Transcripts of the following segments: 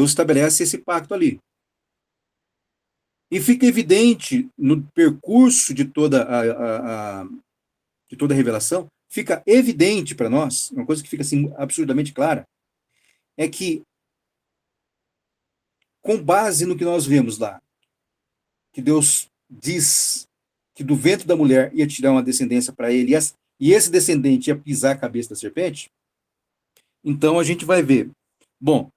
Deus estabelece esse pacto ali. E fica evidente no percurso de toda de toda a revelação, fica evidente para nós, uma coisa que fica assim absurdamente clara, é que, com base no que nós vemos lá, que Deus diz que do ventre da mulher ia tirar uma descendência para ele, e esse descendente ia pisar a cabeça da serpente, então a gente vai ver, bom,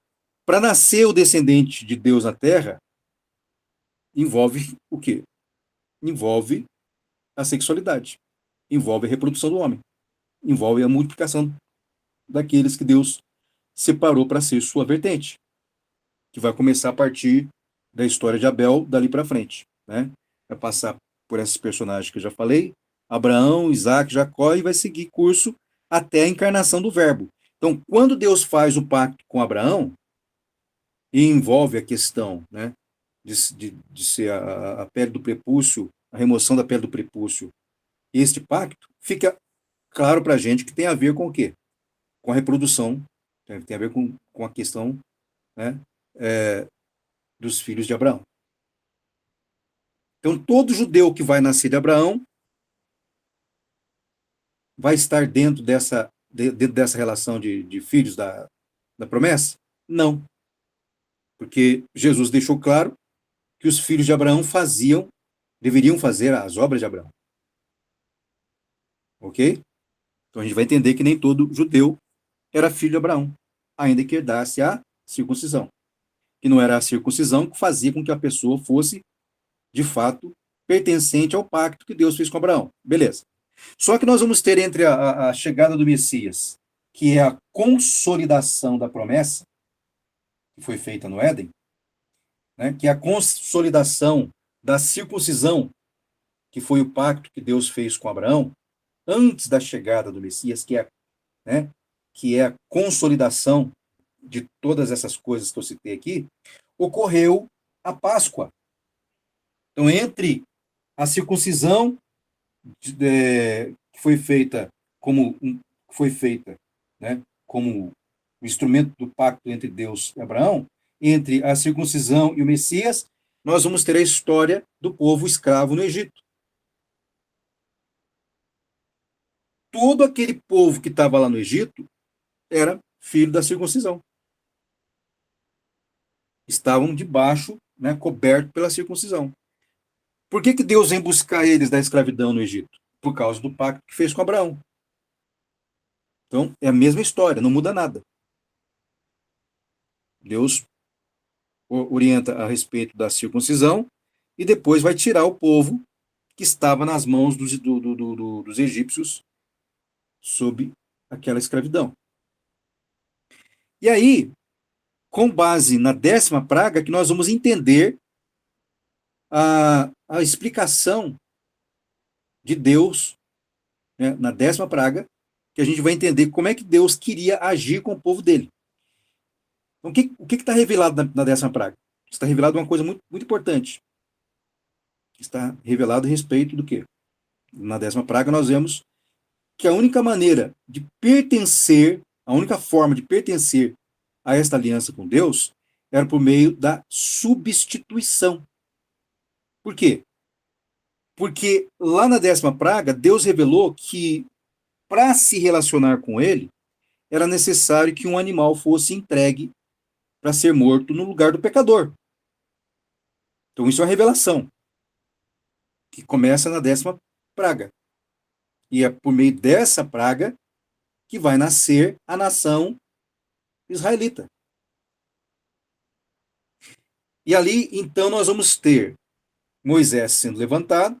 para nascer o descendente de Deus na terra, envolve o quê? Envolve a sexualidade, envolve a reprodução do homem, envolve a multiplicação daqueles que Deus separou para ser sua vertente, que vai começar a partir da história de Abel dali para frente, né? Vai passar por esses personagens que eu já falei, Abraão, Isaac, Jacó, e vai seguir curso até a encarnação do Verbo. Então, quando Deus faz o pacto com Abraão, e envolve a questão, né, de ser a pele do prepúcio, a remoção da pele do prepúcio, este pacto, fica claro para a gente que tem a ver com o quê? Com a reprodução, tem a ver com a questão, né, é, dos filhos de Abraão. Então, todo judeu que vai nascer de Abraão vai estar dentro dessa relação de filhos da promessa? Não, porque Jesus deixou claro que os filhos de Abraão deveriam fazer as obras de Abraão. Ok? Então a gente vai entender que nem todo judeu era filho de Abraão, ainda que herdasse a circuncisão. Que não era a circuncisão que fazia com que a pessoa fosse, de fato, pertencente ao pacto que Deus fez com Abraão. Beleza. Só que nós vamos ter entre a chegada do Messias, que é a consolidação da promessa, que foi feita no Éden, né, que é a consolidação da circuncisão, que foi o pacto que Deus fez com Abraão, antes da chegada do Messias, né, que é a consolidação de todas essas coisas que eu citei aqui, ocorreu a Páscoa. Então, entre a circuncisão que foi feita foi feita, né, como o instrumento do pacto entre Deus e Abraão, entre a circuncisão e o Messias, nós vamos ter a história do povo escravo no Egito. Todo aquele povo que estava lá no Egito era filho da circuncisão. Estavam debaixo, né, coberto pela circuncisão. Por que Deus vem buscar eles da escravidão no Egito? Por causa do pacto que fez com Abraão. Então, é a mesma história, não muda nada. Deus orienta a respeito da circuncisão e depois vai tirar o povo que estava nas mãos dos egípcios sob aquela escravidão. E aí, com base na 10ª praga, que nós vamos entender a explicação de Deus, né, na 10ª praga, que a gente vai entender como é que Deus queria agir com o povo dele. Então, o que está revelado na 10ª praga? Está revelado uma coisa muito, muito importante. Está revelado a respeito do quê? Na 10ª praga nós vemos que a única maneira de pertencer, a única forma de pertencer a esta aliança com Deus era por meio da substituição. Por quê? Porque lá na 10ª praga, Deus revelou que para se relacionar com ele, era necessário que um animal fosse entregue para ser morto no lugar do pecador. Então isso é uma revelação que começa na 10ª praga. E é por meio dessa praga que vai nascer a nação israelita. E ali, então, nós vamos ter Moisés sendo levantado,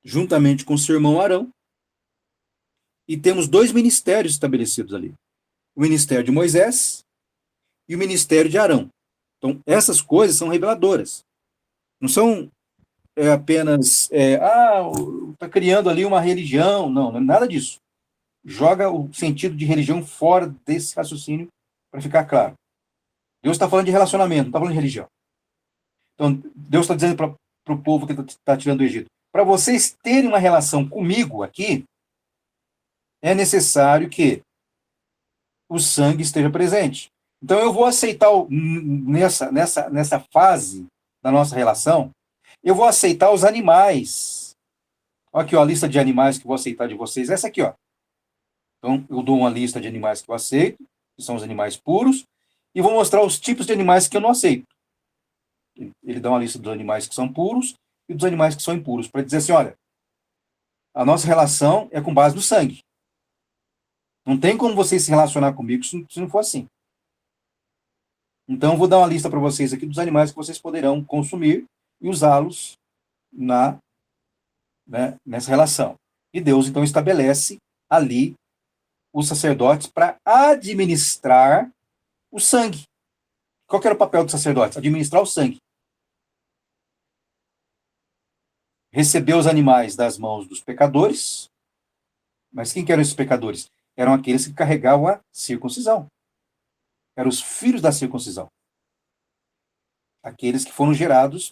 juntamente com seu irmão Arão, e temos 2 ministérios estabelecidos ali. O ministério de Moisés e o ministério de Arão. Então, essas coisas são reveladoras. Não são apenas, está criando ali uma religião. Não, não é nada disso. Joga o sentido de religião fora desse raciocínio para ficar claro. Deus está falando de relacionamento, não está falando de religião. Então, Deus está dizendo para o povo que está tirando do Egito, para vocês terem uma relação comigo aqui, é necessário que o sangue esteja presente. Então eu vou aceitar, nessa fase da nossa relação, eu vou aceitar os animais. Olha aqui, ó, a lista de animais que eu vou aceitar de vocês. Essa aqui, ó. Então, eu dou uma lista de animais que eu aceito, que são os animais puros, e vou mostrar os tipos de animais que eu não aceito. Ele dá uma lista dos animais que são puros e dos animais que são impuros, para dizer assim, olha, a nossa relação é com base no sangue. Não tem como você se relacionar comigo se não for assim. Então, eu vou dar uma lista para vocês aqui dos animais que vocês poderão consumir e usá-los nessa relação. E Deus, então, estabelece ali os sacerdotes para administrar o sangue. Qual que era o papel dos sacerdotes? Administrar o sangue. Receber os animais das mãos dos pecadores. Mas quem que eram esses pecadores? Eram aqueles que carregavam a circuncisão. Eram os filhos da circuncisão. Aqueles que foram gerados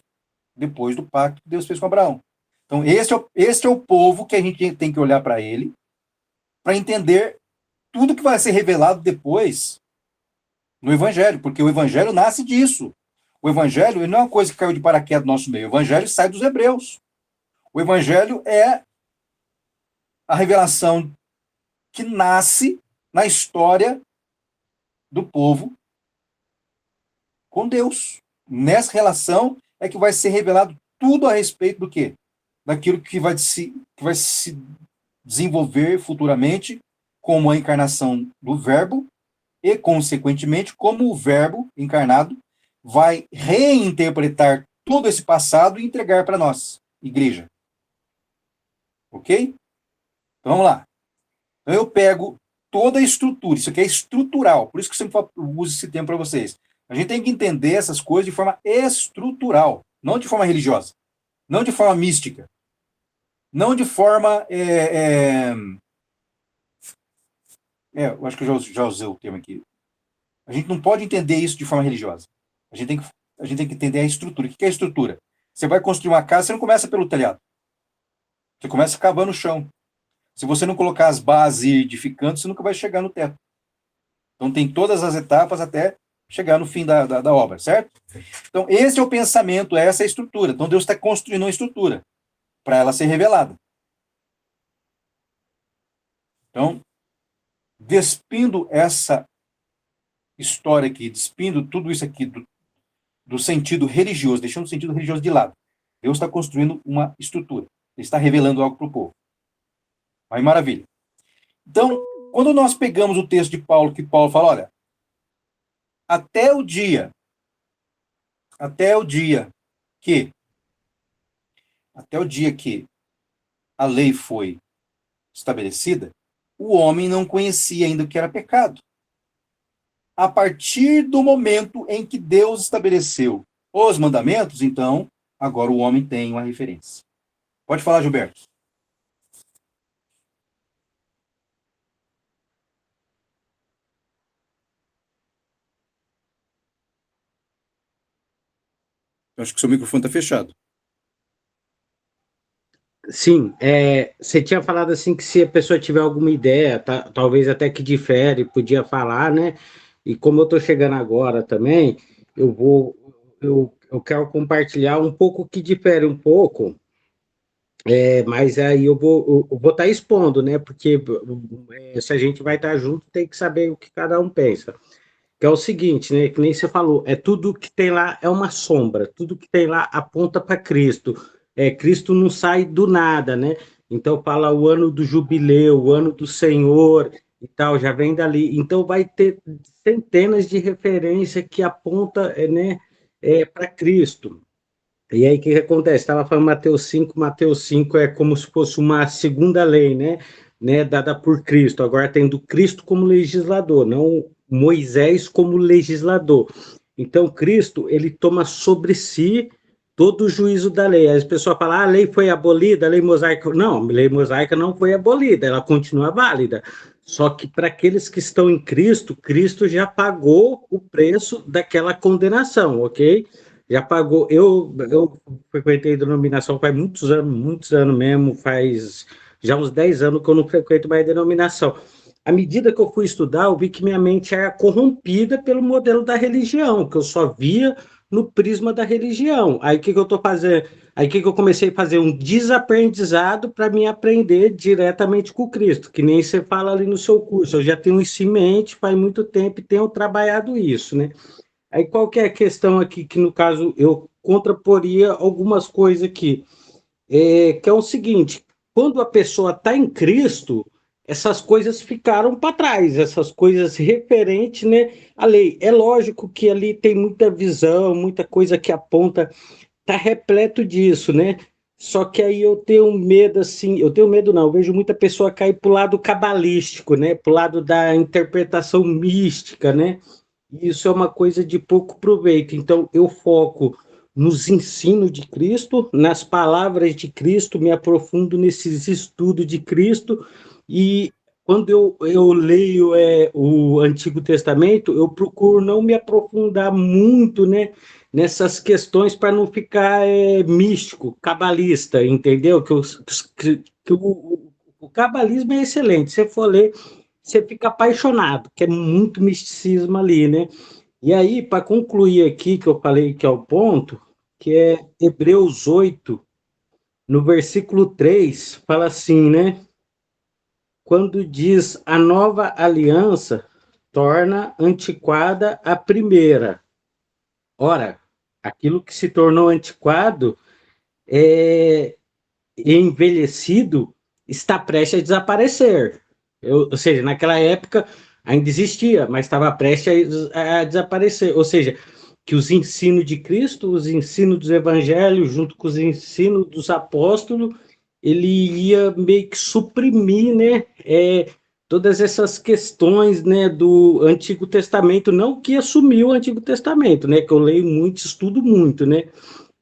depois do pacto que Deus fez com Abraão. Então, este é o povo que a gente tem que olhar para ele, para entender tudo que vai ser revelado depois no Evangelho, porque o Evangelho nasce disso. O Evangelho ele não é uma coisa que caiu de paraquedas no nosso meio. O Evangelho sai dos Hebreus. O Evangelho é a revelação que nasce na história do povo com Deus. Nessa relação é que vai ser revelado tudo a respeito do quê? Daquilo que vai se desenvolver futuramente como a encarnação do Verbo e, consequentemente, como o Verbo encarnado vai reinterpretar todo esse passado e entregar para nós, igreja. Ok? Então vamos lá. Então eu pego toda a estrutura, isso aqui é estrutural, por isso que eu sempre uso esse termo para vocês. A gente tem que entender essas coisas de forma estrutural, não de forma religiosa, não de forma mística, não de forma. Eu acho que eu já usei o termo aqui. A gente não pode entender isso de forma religiosa. A gente tem que entender a estrutura. O que é a estrutura? Você vai construir uma casa, você não começa pelo telhado. Você começa cavando o chão. Se você não colocar as bases edificantes, você nunca vai chegar no teto. Então tem todas as etapas até chegar no fim da obra, certo? Então esse é o pensamento, essa é a estrutura. Então Deus está construindo uma estrutura para ela ser revelada. Então, despindo essa história aqui, despindo tudo isso aqui do sentido religioso, deixando o sentido religioso de lado. Deus está construindo uma estrutura. Ele está revelando algo para o povo. Aí, maravilha. Então, quando nós pegamos o texto de Paulo, que Paulo fala, olha, até o dia que a lei foi estabelecida, o homem não conhecia ainda o que era pecado. A partir do momento em que Deus estabeleceu os mandamentos, então, agora o homem tem uma referência. Pode falar, Gilberto. Eu acho que seu microfone está fechado. Sim, você tinha falado assim que se a pessoa tiver alguma ideia, talvez até que difere, podia falar, né? E como eu estou chegando agora também, eu quero compartilhar um pouco que difere um pouco, mas aí eu vou estar expondo, né? Porque se a gente vai estar junto, tem que saber o que cada um pensa. Que é o seguinte, né? Que nem você falou, tudo que tem lá é uma sombra, tudo que tem lá aponta para Cristo. Cristo não sai do nada, né? Então fala o ano do jubileu, o ano do Senhor e tal, já vem dali. Então vai ter centenas de referências que aponta, né, para Cristo. E aí o que acontece? Estava falando Mateus 5 é como se fosse uma segunda lei, né, dada por Cristo. Agora tendo Cristo como legislador, não Moisés como legislador. Então Cristo, ele toma sobre si todo o juízo da lei. As pessoas falam, a lei foi abolida, a lei mosaica. Não, a lei mosaica não foi abolida, ela continua válida. Só que para aqueles que estão em Cristo, Cristo já pagou o preço daquela condenação, ok? Já pagou. Eu frequentei denominação faz muitos anos mesmo, faz já uns 10 anos que eu não frequento mais denominação. à medida que eu fui estudar, eu vi que minha mente era corrompida pelo modelo da religião, que eu só via no prisma da religião. Aí o que, que eu estou fazendo? Aí o que, que eu comecei a fazer? Um desaprendizado para me aprender diretamente com Cristo, que nem você fala ali no seu curso. Eu já tenho isso em mente faz muito tempo e tenho trabalhado isso, né? Aí qual que é a questão aqui que, no caso, eu contraporia algumas coisas aqui? Que é o seguinte: quando a pessoa está em Cristo, essas coisas ficaram para trás, essas coisas referentes, né, à lei. É lógico que ali tem muita visão, muita coisa que aponta, está repleto disso, né? Só que aí eu tenho medo, assim, eu tenho medo não, eu vejo muita pessoa cair para o lado cabalístico, né? Para o lado da interpretação mística, né? Isso é uma coisa de pouco proveito. Então, eu foco nos ensinos de Cristo, nas palavras de Cristo, me aprofundo nesses estudos de Cristo, e quando eu leio o Antigo Testamento, eu procuro não me aprofundar muito, né, nessas questões para não ficar místico, cabalista, entendeu? Que o cabalismo é excelente. Se você for ler, você fica apaixonado, que é muito misticismo ali, né? E aí, para concluir aqui, que eu falei que é o ponto, que é Hebreus 8 no versículo 3 fala assim, né? Quando diz a nova aliança torna antiquada a primeira. Ora, aquilo que se tornou antiquado é envelhecido está prestes a desaparecer. Ou seja, naquela época ainda existia, mas estava prestes a desaparecer. Ou seja, que os ensinos de Cristo, os ensinos dos evangelhos, junto com os ensinos dos apóstolos, ele ia meio que suprimir, né, todas essas questões, né, do Antigo Testamento, não que assumiu o Antigo Testamento, né, que eu leio muito, estudo muito, né,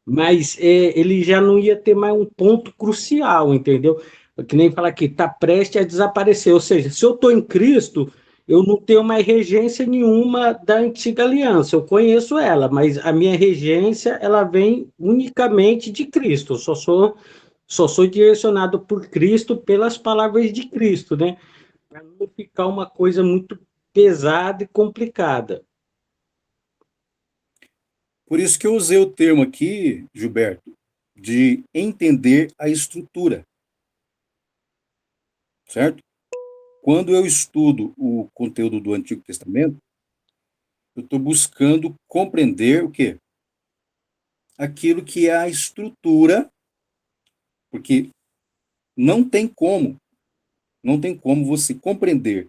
mas ele já não ia ter mais um ponto crucial, entendeu? Que nem falar que está prestes a desaparecer. Ou seja, se eu estou em Cristo, eu não tenho mais regência nenhuma da antiga aliança. Eu conheço ela, mas a minha regência ela vem unicamente de Cristo. Eu só sou direcionado por Cristo pelas palavras de Cristo, né? Para não ficar uma coisa muito pesada e complicada. Por isso que eu usei o termo aqui, Gilberto, de entender a estrutura, certo? Quando eu estudo o conteúdo do Antigo Testamento, eu estou buscando compreender o quê? Aquilo que é a estrutura, porque não tem como, não tem como você compreender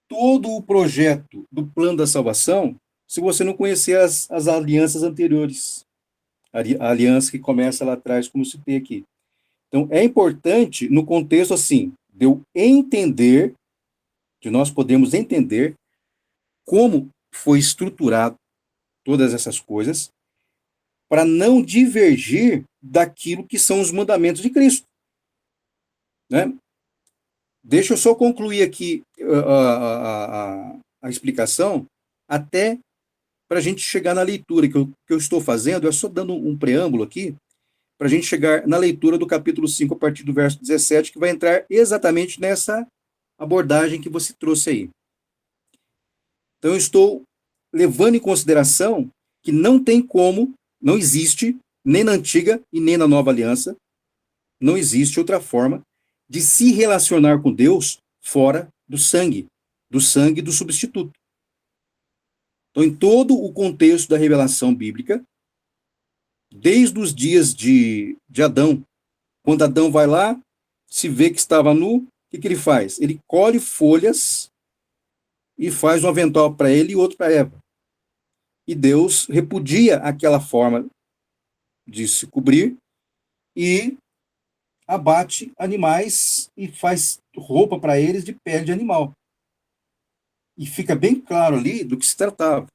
todo o projeto do plano da salvação se você não conhecer as alianças anteriores. A aliança que começa lá atrás, como citei aqui. Então, é importante, no contexto assim, de eu entender, de nós podemos entender como foi estruturado todas essas coisas, para não divergir daquilo que são os mandamentos de Cristo. Né? Deixa eu só concluir aqui a explicação, até para a gente chegar na leitura que eu estou fazendo, é só dando um preâmbulo aqui, para a gente chegar na leitura do capítulo 5 a partir do verso 17, que vai entrar exatamente nessa abordagem que você trouxe aí. Então, eu estou levando em consideração que não tem como, não existe, nem na antiga e nem na nova aliança, não existe outra forma de se relacionar com Deus fora do sangue do substituto. Então, em todo o contexto da revelação bíblica, desde os dias de Adão, quando Adão vai lá, se vê que estava nu, o que ele faz? Ele colhe folhas e faz um avental para ele e outro para Eva. E Deus repudia aquela forma de se cobrir e abate animais e faz roupa para eles de pele de animal. E fica bem claro ali do que se tratava.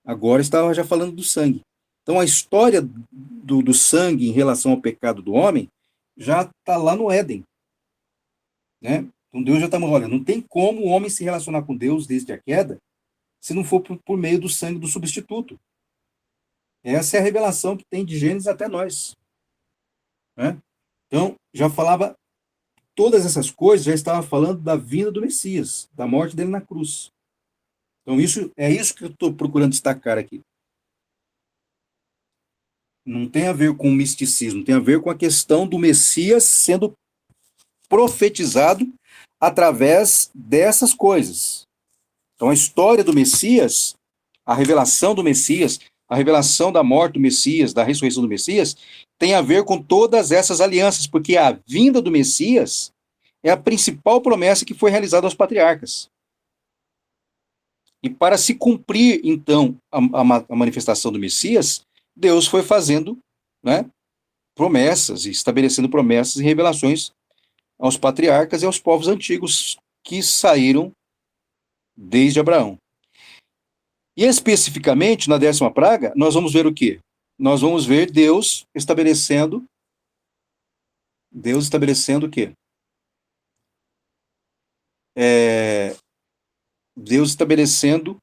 Agora estava já falando do sangue. Então a história do sangue em relação ao pecado do homem já está lá no Éden. Né? Então Deus já está falando, olha, não tem como o homem se relacionar com Deus desde a queda se não for por meio do sangue do substituto. Essa é a revelação que tem de Gênesis até nós. Né? Então, já falava todas essas coisas já estavam falando da vinda do Messias, da morte dele na cruz. Então, isso que eu estou procurando destacar aqui. Não tem a ver com o misticismo, tem a ver com a questão do Messias sendo profetizado através dessas coisas. Então, a história do Messias, a revelação do Messias, a revelação da morte do Messias, da ressurreição do Messias, tem a ver com todas essas alianças, porque a vinda do Messias é a principal promessa que foi realizada aos patriarcas. E para se cumprir, então, a manifestação do Messias, Deus foi fazendo, né, promessas, e estabelecendo promessas e revelações aos patriarcas e aos povos antigos que saíram desde Abraão. E especificamente, na 10ª praga, nós vamos ver o quê? Nós vamos ver Deus estabelecendo o quê? Deus estabelecendo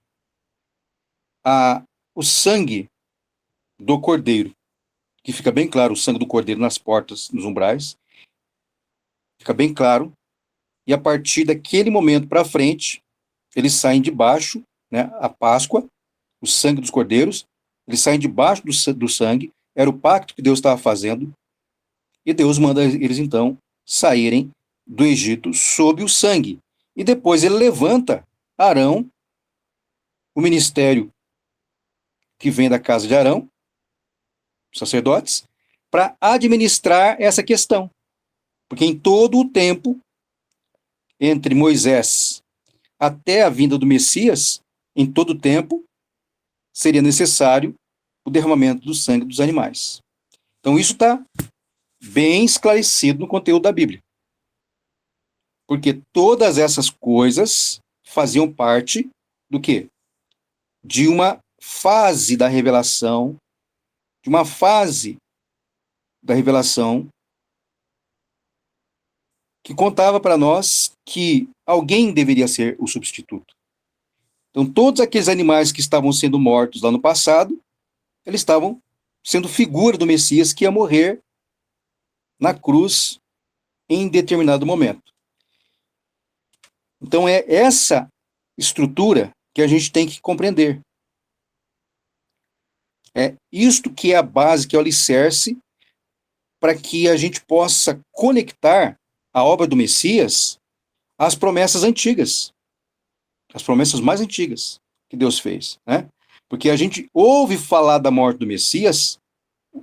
o sangue do cordeiro, que fica bem claro, o sangue do cordeiro nas portas, nos umbrais, fica bem claro, e a partir daquele momento para frente, eles saem debaixo, né, a Páscoa, o sangue dos cordeiros, eles saem debaixo do sangue, era o pacto que Deus estava fazendo, e Deus manda eles então saírem do Egito sob o sangue. E depois ele levanta Arão, o ministério que vem da casa de Arão, sacerdotes, para administrar essa questão. Porque em todo o tempo, entre Moisés até a vinda do Messias, em todo o tempo, seria necessário o derramamento do sangue dos animais. Então isso está bem esclarecido no conteúdo da Bíblia. Porque todas essas coisas faziam parte do quê? De uma fase da revelação, que contava para nós que alguém deveria ser o substituto. Então, todos aqueles animais que estavam sendo mortos lá no passado, eles estavam sendo figura do Messias que ia morrer na cruz em determinado momento. Então, é essa estrutura que a gente tem que compreender. É isto que é a base, que é o alicerce, para que a gente possa conectar a obra do Messias às promessas antigas, as promessas mais antigas que Deus fez, né? Porque a gente ouve falar da morte do Messias,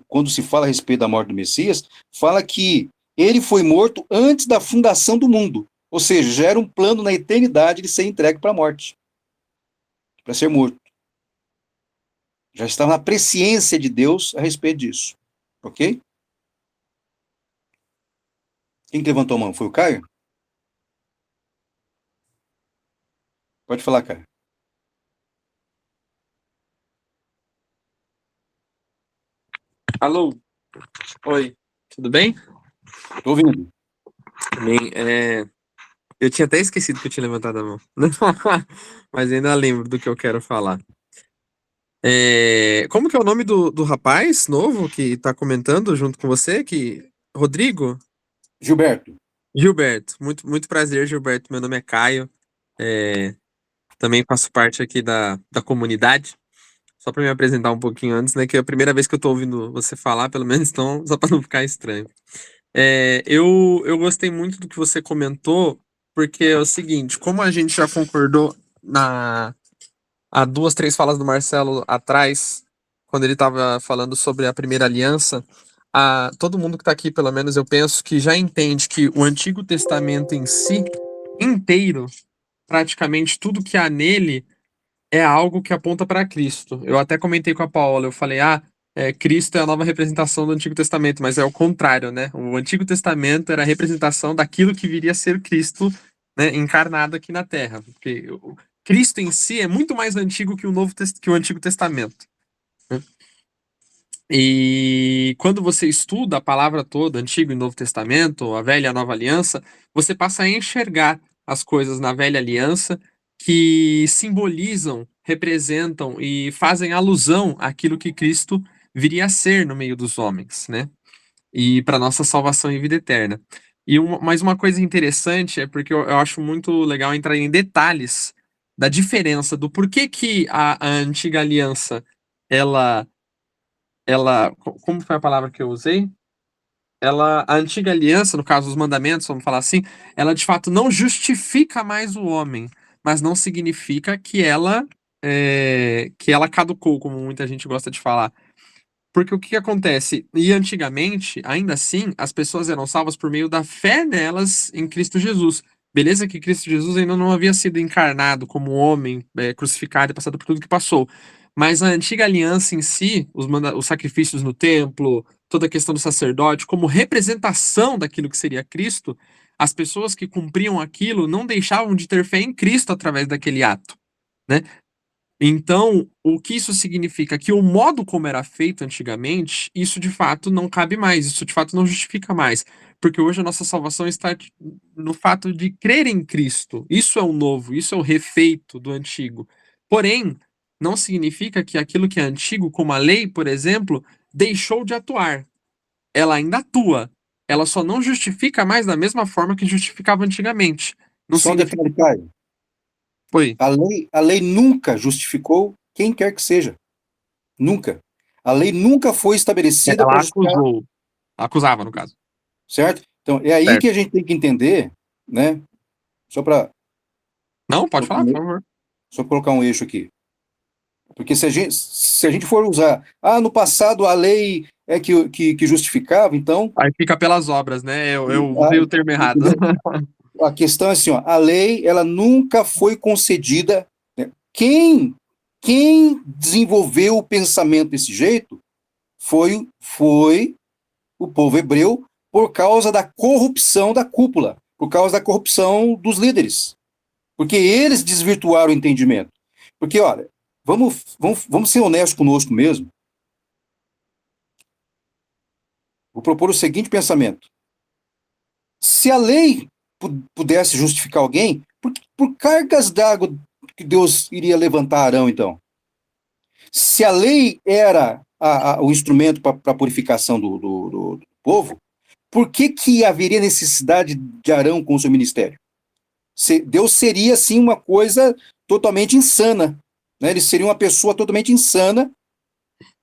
quando se fala a respeito da morte do Messias, fala que ele foi morto antes da fundação do mundo, ou seja, já era um plano na eternidade de ser entregue para a morte, para ser morto. Já estava na presciência de Deus a respeito disso, ok? Quem que levantou a mão? Foi o Caio? Pode falar, Caio. Alô? Oi, tudo bem? Estou ouvindo. Bem, eu tinha até esquecido que eu tinha levantado a mão. Mas ainda lembro do que eu quero falar. Como que é o nome do rapaz novo que tá comentando junto com você? Rodrigo? Gilberto. Gilberto. Muito, muito prazer, Gilberto. Meu nome é Caio. Também faço parte aqui da comunidade. Só para me apresentar um pouquinho antes, né? Que é a primeira vez que eu tô ouvindo você falar, pelo menos, então, só para não ficar estranho. Eu gostei muito do que você comentou, porque é o seguinte, como a gente já concordou há 2, 3 falas do Marcelo atrás, quando ele estava falando sobre a primeira aliança, todo mundo que está aqui, pelo menos eu penso, que já entende que o Antigo Testamento em si, inteiro, praticamente tudo que há nele, é algo que aponta para Cristo. Eu até comentei com a Paola, eu falei, Cristo é a nova representação do Antigo Testamento, mas é o contrário, né? O Antigo Testamento era a representação daquilo que viria a ser Cristo, né, encarnado aqui na Terra. Porque o Cristo em si é muito mais antigo que que o Antigo Testamento, né? E quando você estuda a palavra toda, Antigo e Novo Testamento, a Velha e a Nova Aliança, você passa a enxergar as coisas na Velha Aliança que simbolizam, representam e fazem alusão àquilo que Cristo viria a ser no meio dos homens, né? E para nossa salvação e vida eterna. Mas uma coisa interessante é porque eu acho muito legal entrar em detalhes da diferença do porquê que a antiga aliança, ela, como foi a palavra que eu usei? A antiga aliança, no caso os mandamentos, vamos falar assim, ela de fato não justifica mais o homem, mas não significa que ela caducou, como muita gente gosta de falar. Porque o que que acontece? E antigamente, ainda assim, as pessoas eram salvas por meio da fé nelas em Cristo Jesus. Beleza que Cristo Jesus ainda não havia sido encarnado como homem, crucificado e passado por tudo que passou. Mas a antiga aliança em si, os sacrifícios no templo, toda a questão do sacerdote, como representação daquilo que seria Cristo, as pessoas que cumpriam aquilo não deixavam de ter fé em Cristo através daquele ato, né? Então, o que isso significa? Que o modo como era feito antigamente, isso de fato não cabe mais, isso de fato não justifica mais. Porque hoje a nossa salvação está no fato de crer em Cristo. Isso é o novo, isso é o refeito do antigo. Porém, não significa que aquilo que é antigo, como a lei, por exemplo, deixou de atuar. Ela ainda atua. Ela só não justifica mais da mesma forma que justificava antigamente. Não Só um significa. detalhe, Caio. Oi. A lei nunca justificou quem quer que seja. Nunca. A lei nunca foi estabelecida para Ela justificar, acusou. Acusava, no caso. certo? Então, é aí que Certo. a gente tem que entender, né? Só para Não, pode falar, por favor. só colocar um eixo aqui. Porque se a gente for usar, no passado a lei é que justificava, então, Aí fica pelas obras, né? Eu usei o termo errado. entendeu? A questão é assim, ó, a lei, ela nunca foi concedida, né? Quem desenvolveu o pensamento desse jeito foi o povo hebreu por causa da corrupção da cúpula, por causa da corrupção dos líderes, porque eles desvirtuaram o entendimento. Porque, olha, vamos ser honestos conosco mesmo. Vou propor o seguinte pensamento. Se a lei pudesse justificar alguém, por cargas d'água que Deus iria levantar Arão, então? Se a lei era o instrumento para a purificação do povo, por que haveria necessidade de Arão com o seu ministério? Deus seria, assim, uma coisa totalmente insana. Né? Ele seria uma pessoa totalmente insana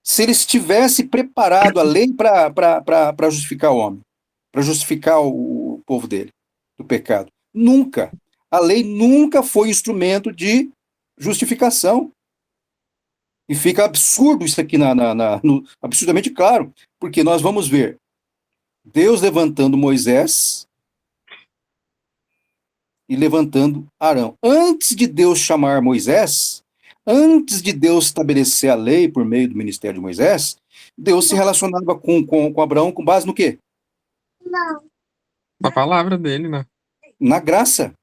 se ele estivesse preparado a lei para justificar o homem, para justificar o povo dele, do pecado. Nunca. A lei nunca foi instrumento de justificação. E fica absurdo isso aqui, absurdamente claro, porque nós vamos ver Deus levantando Moisés e levantando Arão. Antes de Deus chamar Moisés, antes de Deus estabelecer a lei por meio do ministério de Moisés, Deus se relacionava com Abraão com base no quê? A palavra dele, né? Na graça.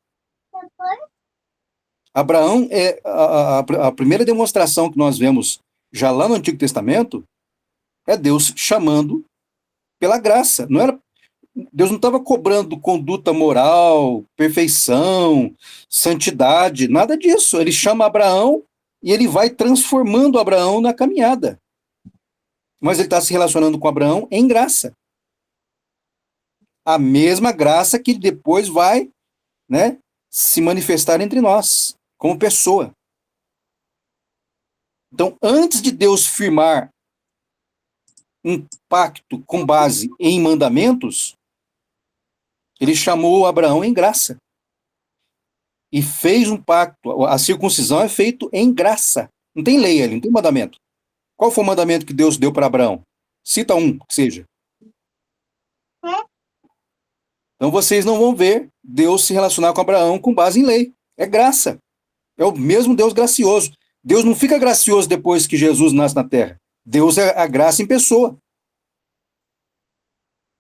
Abraão é a primeira demonstração que nós vemos já lá no Antigo Testamento é Deus chamando pela graça. Deus não estava cobrando conduta moral, perfeição, santidade, nada disso. Ele chama Abraão e ele vai transformando Abraão na caminhada. Mas ele está se relacionando com Abraão em graça. A mesma graça que depois vai, né, se manifestar entre nós, como pessoa. Então, antes de Deus firmar um pacto com base em mandamentos, ele chamou Abraão em graça. E fez um pacto. A circuncisão é feita em graça. Não tem lei ali, não tem mandamento. Qual foi o mandamento que Deus deu para Abraão? Cita um, que seja. Então vocês não vão ver Deus se relacionar com Abraão com base em lei. É graça. É o mesmo Deus gracioso. Deus não fica gracioso depois que Jesus nasce na terra. Deus é a graça em pessoa.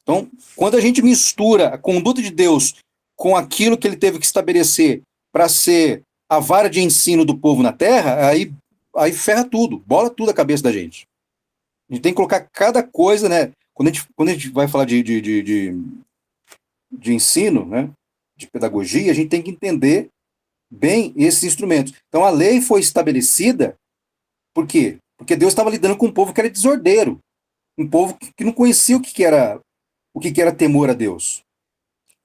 Então, quando a gente mistura a conduta de Deus com aquilo que ele teve que estabelecer para ser a vara de ensino do povo na terra, aí ferra tudo, bola tudo a cabeça da gente. A gente tem que colocar cada coisa, né? Quando a gente vai falar de ensino, né? De pedagogia, a gente tem que entender bem esses instrumentos. Então, a lei foi estabelecida, por quê? Porque Deus estava lidando com um povo que era desordeiro, um povo que não conhecia o que era temor a Deus.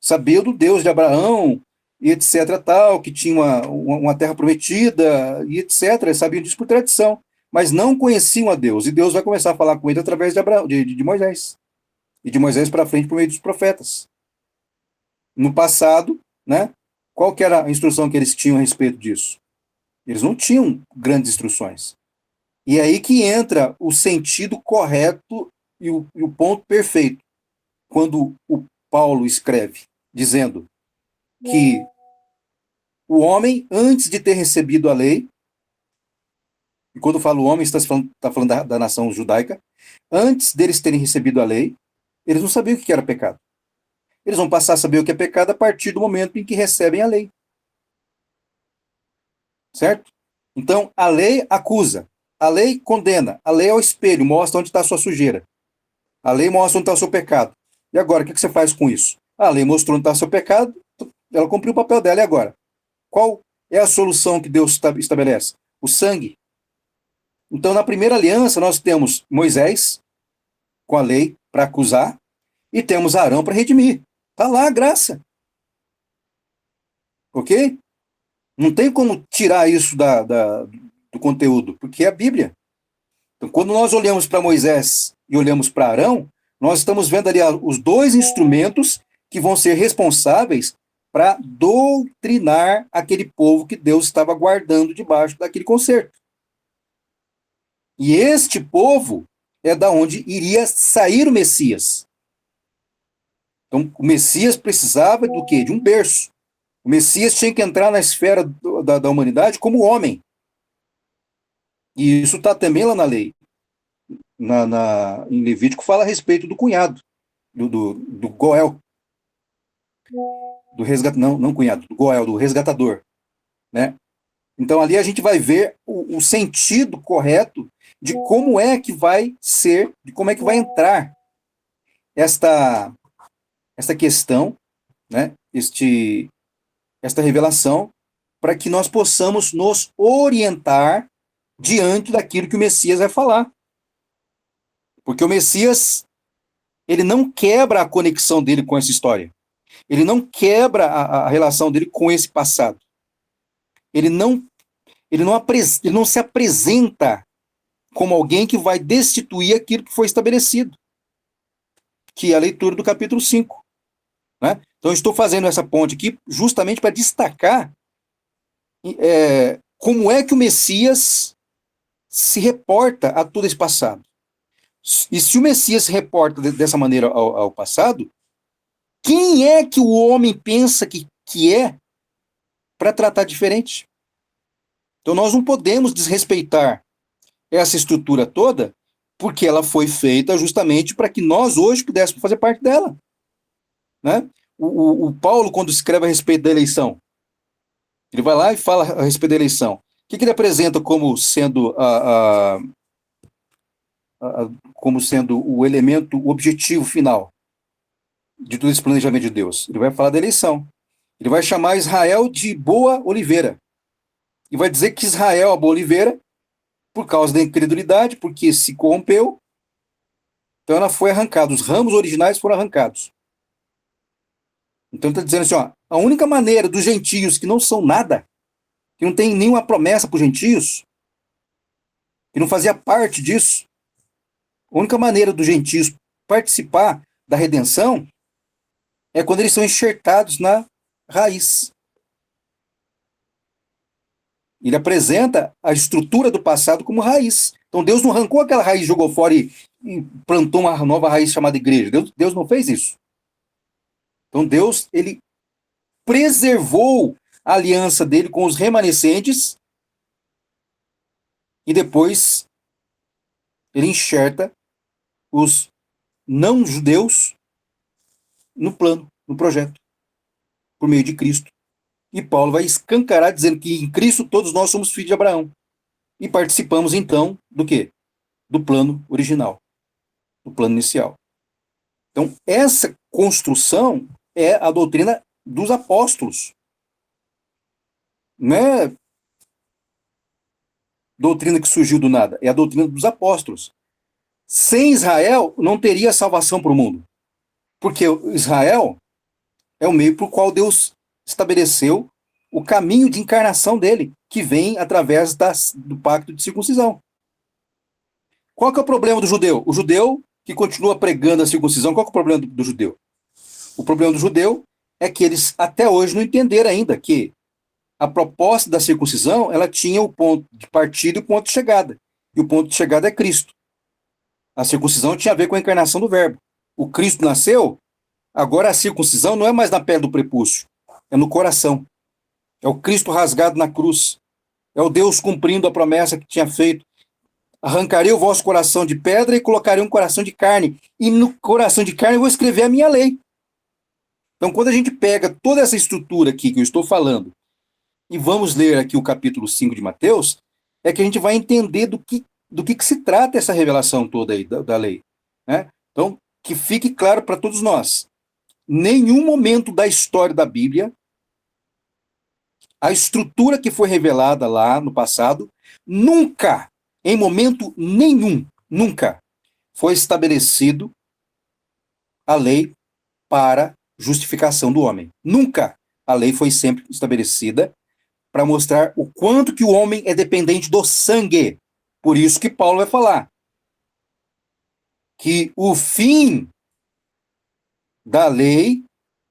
sabia do Deus de Abraão, e etc, tal, que tinha uma terra prometida, e etc, eles sabiam disso por tradição, mas não conheciam a Deus, e Deus vai começar a falar com ele através de, Abraão, de Moisés, e de Moisés para frente por meio dos profetas. No passado, né, qual que era a instrução que eles tinham a respeito disso? Eles não tinham grandes instruções. E é aí que entra o sentido correto e o ponto perfeito. Quando o Paulo escreve, dizendo que o homem, antes de ter recebido a lei, e quando eu falo homem, está falando da nação judaica, antes deles terem recebido a lei, eles não sabiam o que era pecado. Eles vão passar a saber o que é pecado a partir do momento em que recebem a lei. Certo? Então, a lei acusa, a lei condena, a lei é o espelho, mostra onde está a sua sujeira. A lei mostra onde está o seu pecado. E agora, o que você faz com isso? A lei mostrou onde está o seu pecado, ela cumpriu o papel dela, e agora? Qual é a solução que Deus estabelece? O sangue. Então, na primeira aliança, nós temos Moisés, com a lei, para acusar, e temos Arão para redimir. Está lá a graça. Ok? Não tem como tirar isso do conteúdo, porque é a Bíblia. Então, quando nós olhamos para Moisés e olhamos para Arão, nós estamos vendo ali os dois instrumentos que vão ser responsáveis para doutrinar aquele povo que Deus estava guardando debaixo daquele concerto. E este povo é da onde iria sair o Messias. Então, o Messias precisava do quê? De um berço. O Messias tinha que entrar na esfera da humanidade como homem. E isso está também lá na lei. Em Levítico fala a respeito do cunhado, do Goel. Não cunhado, do Goel, do resgatador. Né? Então ali a gente vai ver o sentido correto de como é que vai ser, de como é que vai entrar esta questão, né? Esta revelação, para que nós possamos nos orientar diante daquilo que o Messias vai falar. Porque o Messias, ele não quebra a conexão dele com essa história. Ele não quebra a relação dele com esse passado. Ele não se apresenta como alguém que vai destituir aquilo que foi estabelecido, que é a leitura do capítulo 5. Né? Então, eu estou fazendo essa ponte aqui justamente para destacar como é que o Messias se reporta a todo esse passado. E se o Messias se reporta dessa maneira ao passado, quem é que o homem pensa que é para tratar diferente? Então, nós não podemos desrespeitar essa estrutura toda, porque ela foi feita justamente para que nós hoje pudéssemos fazer parte dela. Né? O Paulo, quando escreve a respeito da eleição, ele vai lá e fala a respeito da eleição. O que ele apresenta como sendo como sendo o elemento, o objetivo final de todo esse planejamento de Deus? Ele vai falar da eleição. Ele vai chamar Israel de boa oliveira. E vai dizer que Israel é a boa oliveira por causa da incredulidade, porque se corrompeu, então ela foi arrancada. Os ramos originais foram arrancados. Então ele está dizendo assim, a única maneira dos gentios que não são nada, que não tem nenhuma promessa para os gentios, que não fazia parte disso, a única maneira dos gentios participar da redenção é quando eles são enxertados na raiz. Ele apresenta a estrutura do passado como raiz. Então Deus não arrancou aquela raiz, jogou fora e plantou uma nova raiz chamada igreja. Deus não fez isso. Então Deus, ele preservou a aliança dele com os remanescentes e depois ele enxerta os não-judeus no plano, no projeto, por meio de Cristo. E Paulo vai escancarar dizendo que em Cristo todos nós somos filhos de Abraão. E participamos então do quê? Do plano original, do plano inicial. Então essa construção é a doutrina dos apóstolos. Não é doutrina que surgiu do nada, é a doutrina dos apóstolos. Sem Israel, não teria salvação para o mundo. Porque Israel É o meio por qual Deus estabeleceu o caminho de encarnação dele, que vem através do pacto de circuncisão. Qual que é o problema do judeu? O judeu que continua pregando a circuncisão, qual que é o problema do judeu? O problema do judeu é que eles até hoje não entenderam ainda que a proposta da circuncisão, ela tinha o ponto de partida e o ponto de chegada. E o ponto de chegada é Cristo. A circuncisão tinha a ver com a encarnação do verbo. O Cristo nasceu, agora a circuncisão não é mais na pele do prepúcio, é no coração. É o Cristo rasgado na cruz. É o Deus cumprindo a promessa que tinha feito. Arrancarei o vosso coração de pedra e colocarei um coração de carne. E no coração de carne eu vou escrever a minha lei. Então, quando a gente pega toda essa estrutura aqui que eu estou falando e vamos ler aqui o capítulo 5 de Mateus, é que a gente vai entender do que se trata essa revelação toda aí da lei. Né? Então, que fique claro para todos nós. Nenhum momento da história da Bíblia, a estrutura que foi revelada lá no passado, nunca, em momento nenhum, nunca foi estabelecido a lei para justificação do homem. Nunca. A lei foi sempre estabelecida para mostrar o quanto que o homem é dependente do sangue. Por isso que Paulo vai falar que o fim da lei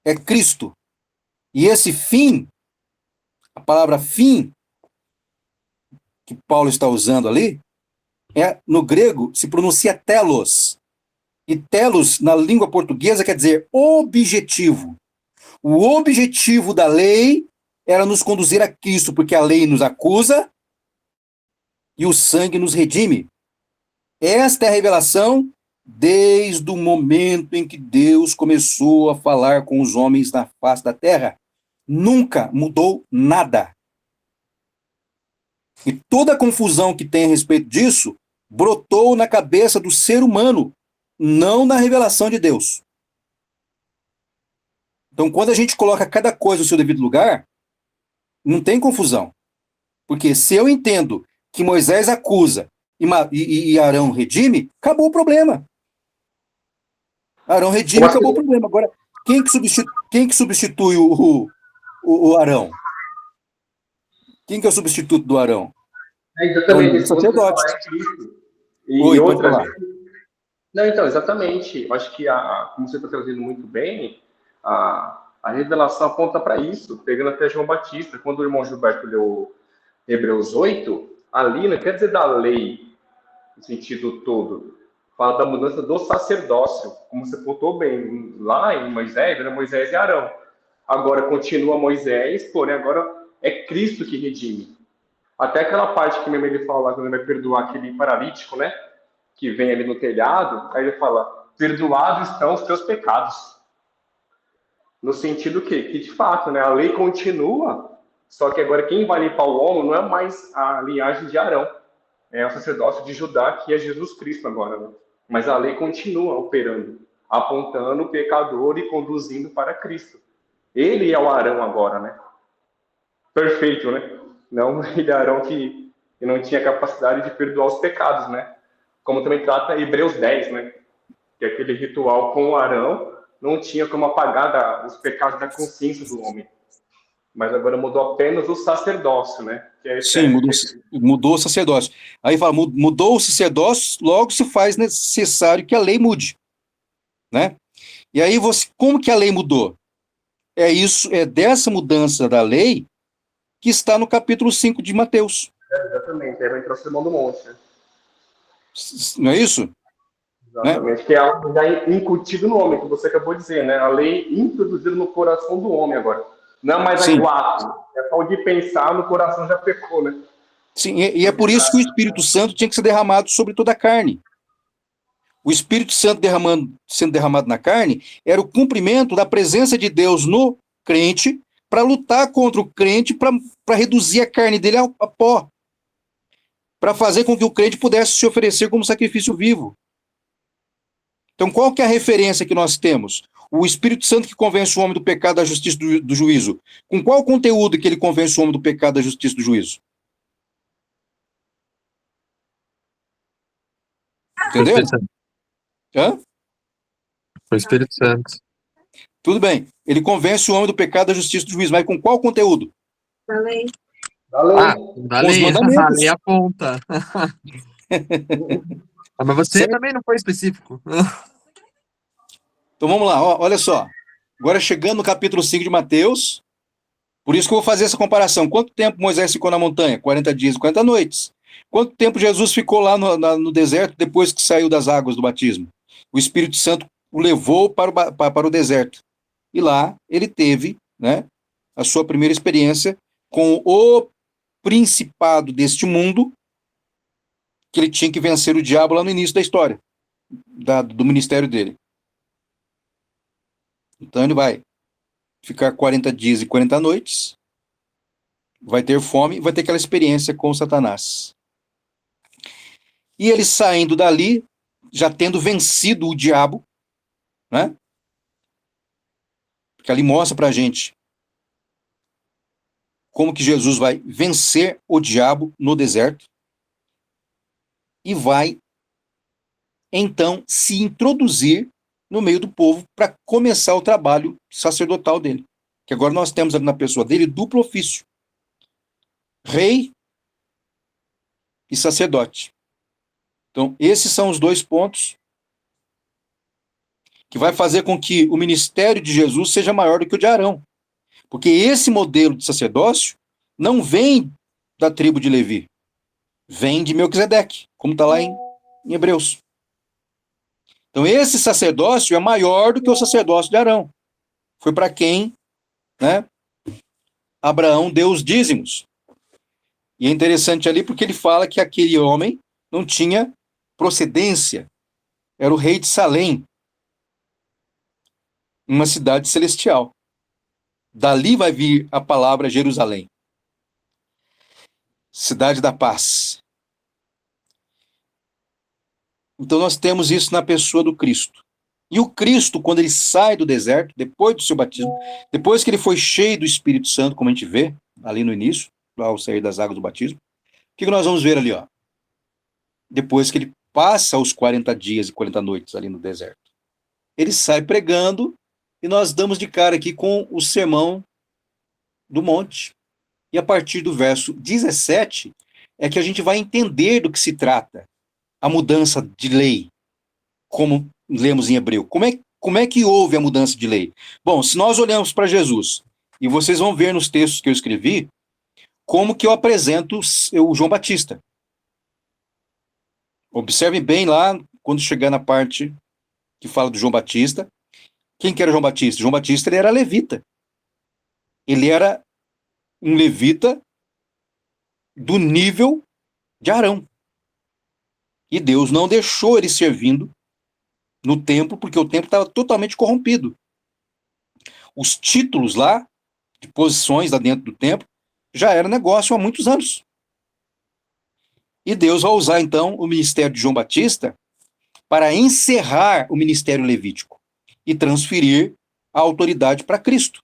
é Cristo. E esse fim, a palavra fim, que Paulo está usando ali, no grego se pronuncia telos. E telos, na língua portuguesa, quer dizer objetivo. O objetivo da lei era nos conduzir a Cristo, porque a lei nos acusa e o sangue nos redime. Esta é a revelação desde o momento em que Deus começou a falar com os homens na face da terra. Nunca mudou nada. E toda a confusão que tem a respeito disso brotou na cabeça do ser humano, não na revelação de Deus. Então, quando a gente coloca cada coisa no seu devido lugar, não tem confusão. Porque se eu entendo que Moisés acusa e Arão redime, acabou o problema. Arão redime, acabou o problema. Agora, quem que substitui o Arão? Quem que é o substituto do Arão? Exatamente, O esse ponto que você sacerdote. fala é Cristo. E Oi, outra pode falar. Não, então, exatamente. Eu acho que, como você está trazendo muito bem, a revelação aponta para isso, pegando até João Batista, quando o irmão Gilberto leu Hebreus 8, ali não quer dizer da lei, no sentido todo, fala da mudança do sacerdócio, como você pontuou bem, lá em Moisés, era Moisés e Arão. Agora continua Moisés, porém agora é Cristo que redime. Até aquela parte que mesmo ele fala, quando ele vai perdoar aquele paralítico, né? Que vem ali no telhado, aí ele fala, perdoados estão os teus pecados. No sentido que de fato, né, a lei continua, só que agora quem vai limpar o homem não é mais a linhagem de Arão, é o sacerdócio de Judá, que é Jesus Cristo agora. Né? Mas a lei continua operando, apontando o pecador e conduzindo para Cristo. Ele é o Arão agora, né? Perfeito, né? Não ele é Arão que não tinha capacidade de perdoar os pecados, né? Como também trata Hebreus 10, né? Que aquele ritual com Arão não tinha como apagar os pecados da consciência do homem. Mas agora mudou apenas o sacerdócio, né? Que é Sim, mudou o sacerdócio. Aí fala, mudou o sacerdócio, logo se faz necessário que a lei mude. Né? E aí, como que a lei mudou? É dessa mudança da lei que está no capítulo 5 de Mateus. Exatamente, aí vai entrar o Sermão do Monte. Né? Não é isso? Exatamente, né? Que é algo já incutido no homem, que você acabou de dizer, né? A lei introduzida no coração do homem agora. Não é mais o ato, é só o de pensar, no coração já pecou, né? Sim, e é por isso que o Espírito Santo tinha que ser derramado sobre toda a carne. O Espírito Santo sendo derramado na carne era o cumprimento da presença de Deus no crente para lutar contra o crente, para reduzir a carne dele a pó. Para fazer com que o crente pudesse se oferecer como sacrifício vivo. Então, qual que é a referência que nós temos? O Espírito Santo que convence o homem do pecado, da justiça e do juízo. Com qual conteúdo que ele convence o homem do pecado, da justiça e do juízo? Entendeu? O Espírito Santo. Tudo bem. Ele convence o homem do pecado, da justiça e do juízo, mas com qual conteúdo? Da lei. Ah, Valeu. da Com os lei, a mandamentos. lei aponta. Ah, mas você Certo? também não foi específico. Então vamos lá, olha só. Agora chegando no capítulo 5 de Mateus, por isso que eu vou fazer essa comparação. Quanto tempo Moisés ficou na montanha? 40 dias e 40 noites. Quanto tempo Jesus ficou lá no deserto depois que saiu das águas do batismo? O Espírito Santo o levou para o deserto. E lá ele teve, né, a sua primeira experiência com o principado deste mundo, que ele tinha que vencer o diabo lá no início da história, do ministério dele. Então ele vai ficar 40 dias e 40 noites, vai ter fome, vai ter aquela experiência com Satanás. E ele saindo dali, já tendo vencido o diabo, né? Porque ali mostra pra gente como que Jesus vai vencer o diabo no deserto e vai então se introduzir no meio do povo para começar o trabalho sacerdotal dele. Que agora nós temos ali na pessoa dele duplo ofício: rei e sacerdote. Então, esses são os dois pontos que vai fazer com que o ministério de Jesus seja maior do que o de Arão. Porque esse modelo de sacerdócio não vem da tribo de Levi, vem de Melquisedeque, como está lá em Hebreus. Então, esse sacerdócio é maior do que o sacerdócio de Arão. Foi para quem, né, Abraão deu os dízimos. E é interessante ali porque ele fala que aquele homem não tinha procedência, era o rei de Salém, uma cidade celestial. Dali vai vir a palavra Jerusalém, cidade da paz. Então nós temos isso na pessoa do Cristo. E o Cristo, quando ele sai do deserto, depois do seu batismo, depois que ele foi cheio do Espírito Santo, como a gente vê ali no início, ao sair das águas do batismo, o que nós vamos ver ali, ó? Depois que ele passa os 40 dias e 40 noites ali no deserto. Ele sai pregando e nós damos de cara aqui com o sermão do monte. E a partir do verso 17 é que a gente vai entender do que se trata a mudança de lei, como lemos em Hebreu. Como é que houve a mudança de lei? Bom, se nós olhamos para Jesus, e vocês vão ver nos textos que eu escrevi, como que eu apresento o João Batista. Observem bem lá, quando chegar na parte que fala do João Batista. Quem que era João Batista? João Batista ele era levita. Ele era um levita do nível de Arão. E Deus não deixou ele servindo no templo, porque o templo estava totalmente corrompido. Os títulos lá, de posições lá dentro do templo, já era negócio há muitos anos. E Deus vai usar, então, o ministério de João Batista para encerrar o ministério levítico e transferir a autoridade para Cristo.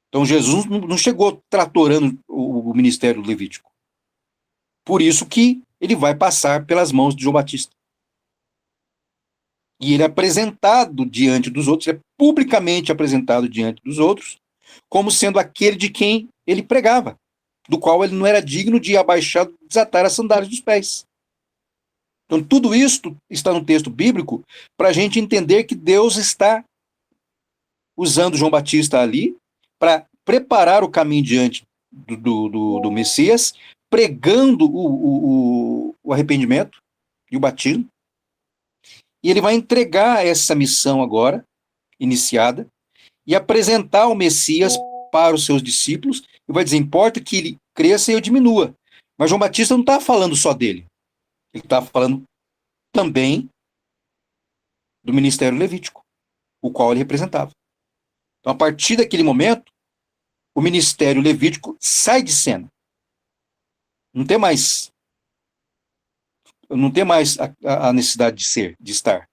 Então, Jesus não chegou tratorando o ministério levítico. Por isso que ele vai passar pelas mãos de João Batista. E ele é apresentado diante dos outros, ele é publicamente apresentado diante dos outros, como sendo aquele de quem ele pregava, do qual ele não era digno de abaixar, desatar as sandálias dos pés. Então, tudo isso está no texto bíblico para a gente entender que Deus está usando João Batista ali para preparar o caminho diante do Messias, pregando o arrependimento e o batismo. E ele vai entregar essa missão agora, iniciada, e apresentar o Messias para os seus discípulos, e vai dizer, importa que ele cresça e eu diminua. Mas João Batista não está falando só dele. Ele está falando também do ministério levítico, o qual ele representava. Então, a partir daquele momento, o ministério levítico sai de cena. Não tem mais a necessidade de estar.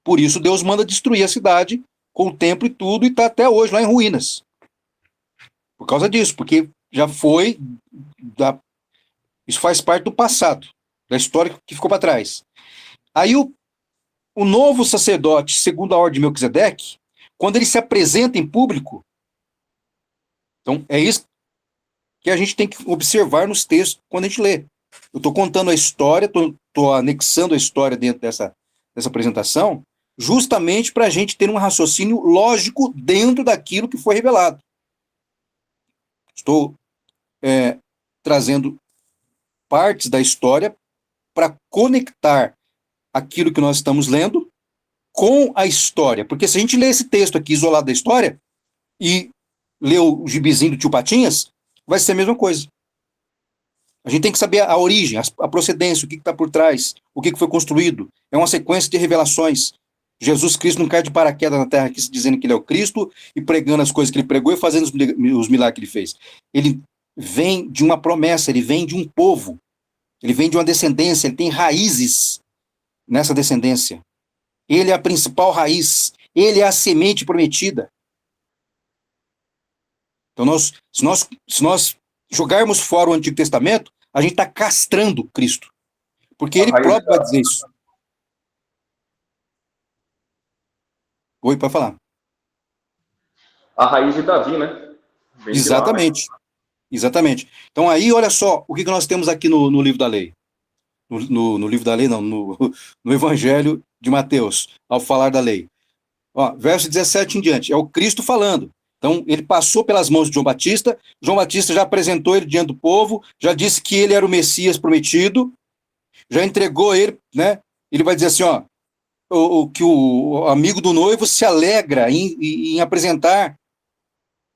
Por isso, Deus manda destruir a cidade com o templo e tudo, e está até hoje lá em ruínas. Por causa disso, porque já foi... Isso faz parte do passado, da história que ficou para trás. Aí o novo sacerdote, segundo a ordem de Melquisedeque, quando ele se apresenta em público. Então, é isso que a gente tem que observar nos textos quando a gente lê. Eu estou contando a história, estou anexando a história dentro dessa apresentação, justamente para a gente ter um raciocínio lógico dentro daquilo que foi revelado. Estou trazendo partes da história para conectar aquilo que nós estamos lendo com a história. Porque se a gente lê esse texto aqui isolado da história e lê o gibizinho do Tio Patinhas, vai ser a mesma coisa. A gente tem que saber a origem, a procedência, o que está por trás, o que foi construído. É uma sequência de revelações. Jesus Cristo não cai de paraquedas na terra aqui dizendo que ele é o Cristo e pregando as coisas que ele pregou e fazendo os milagres que ele fez. Ele vem de uma promessa, ele vem de um povo, ele vem de uma descendência, ele tem raízes nessa descendência. Ele é a principal raiz, ele é a semente prometida. Então, se nós jogarmos fora o Antigo Testamento, a gente está castrando Cristo. Porque ele próprio vai dizer isso. Oi, pode falar. A raiz de Davi, né? Vem Exatamente. Lá, né? Exatamente. Então aí, olha só, o que nós temos aqui no livro da lei. No livro da lei, não, no Evangelho de Mateus, ao falar da lei. Ó, verso 17 em diante, é o Cristo falando. Então, ele passou pelas mãos de João Batista já apresentou ele diante do povo, já disse que ele era o Messias prometido, já entregou ele, né? Ele vai dizer assim, ó, que o amigo do noivo se alegra em apresentar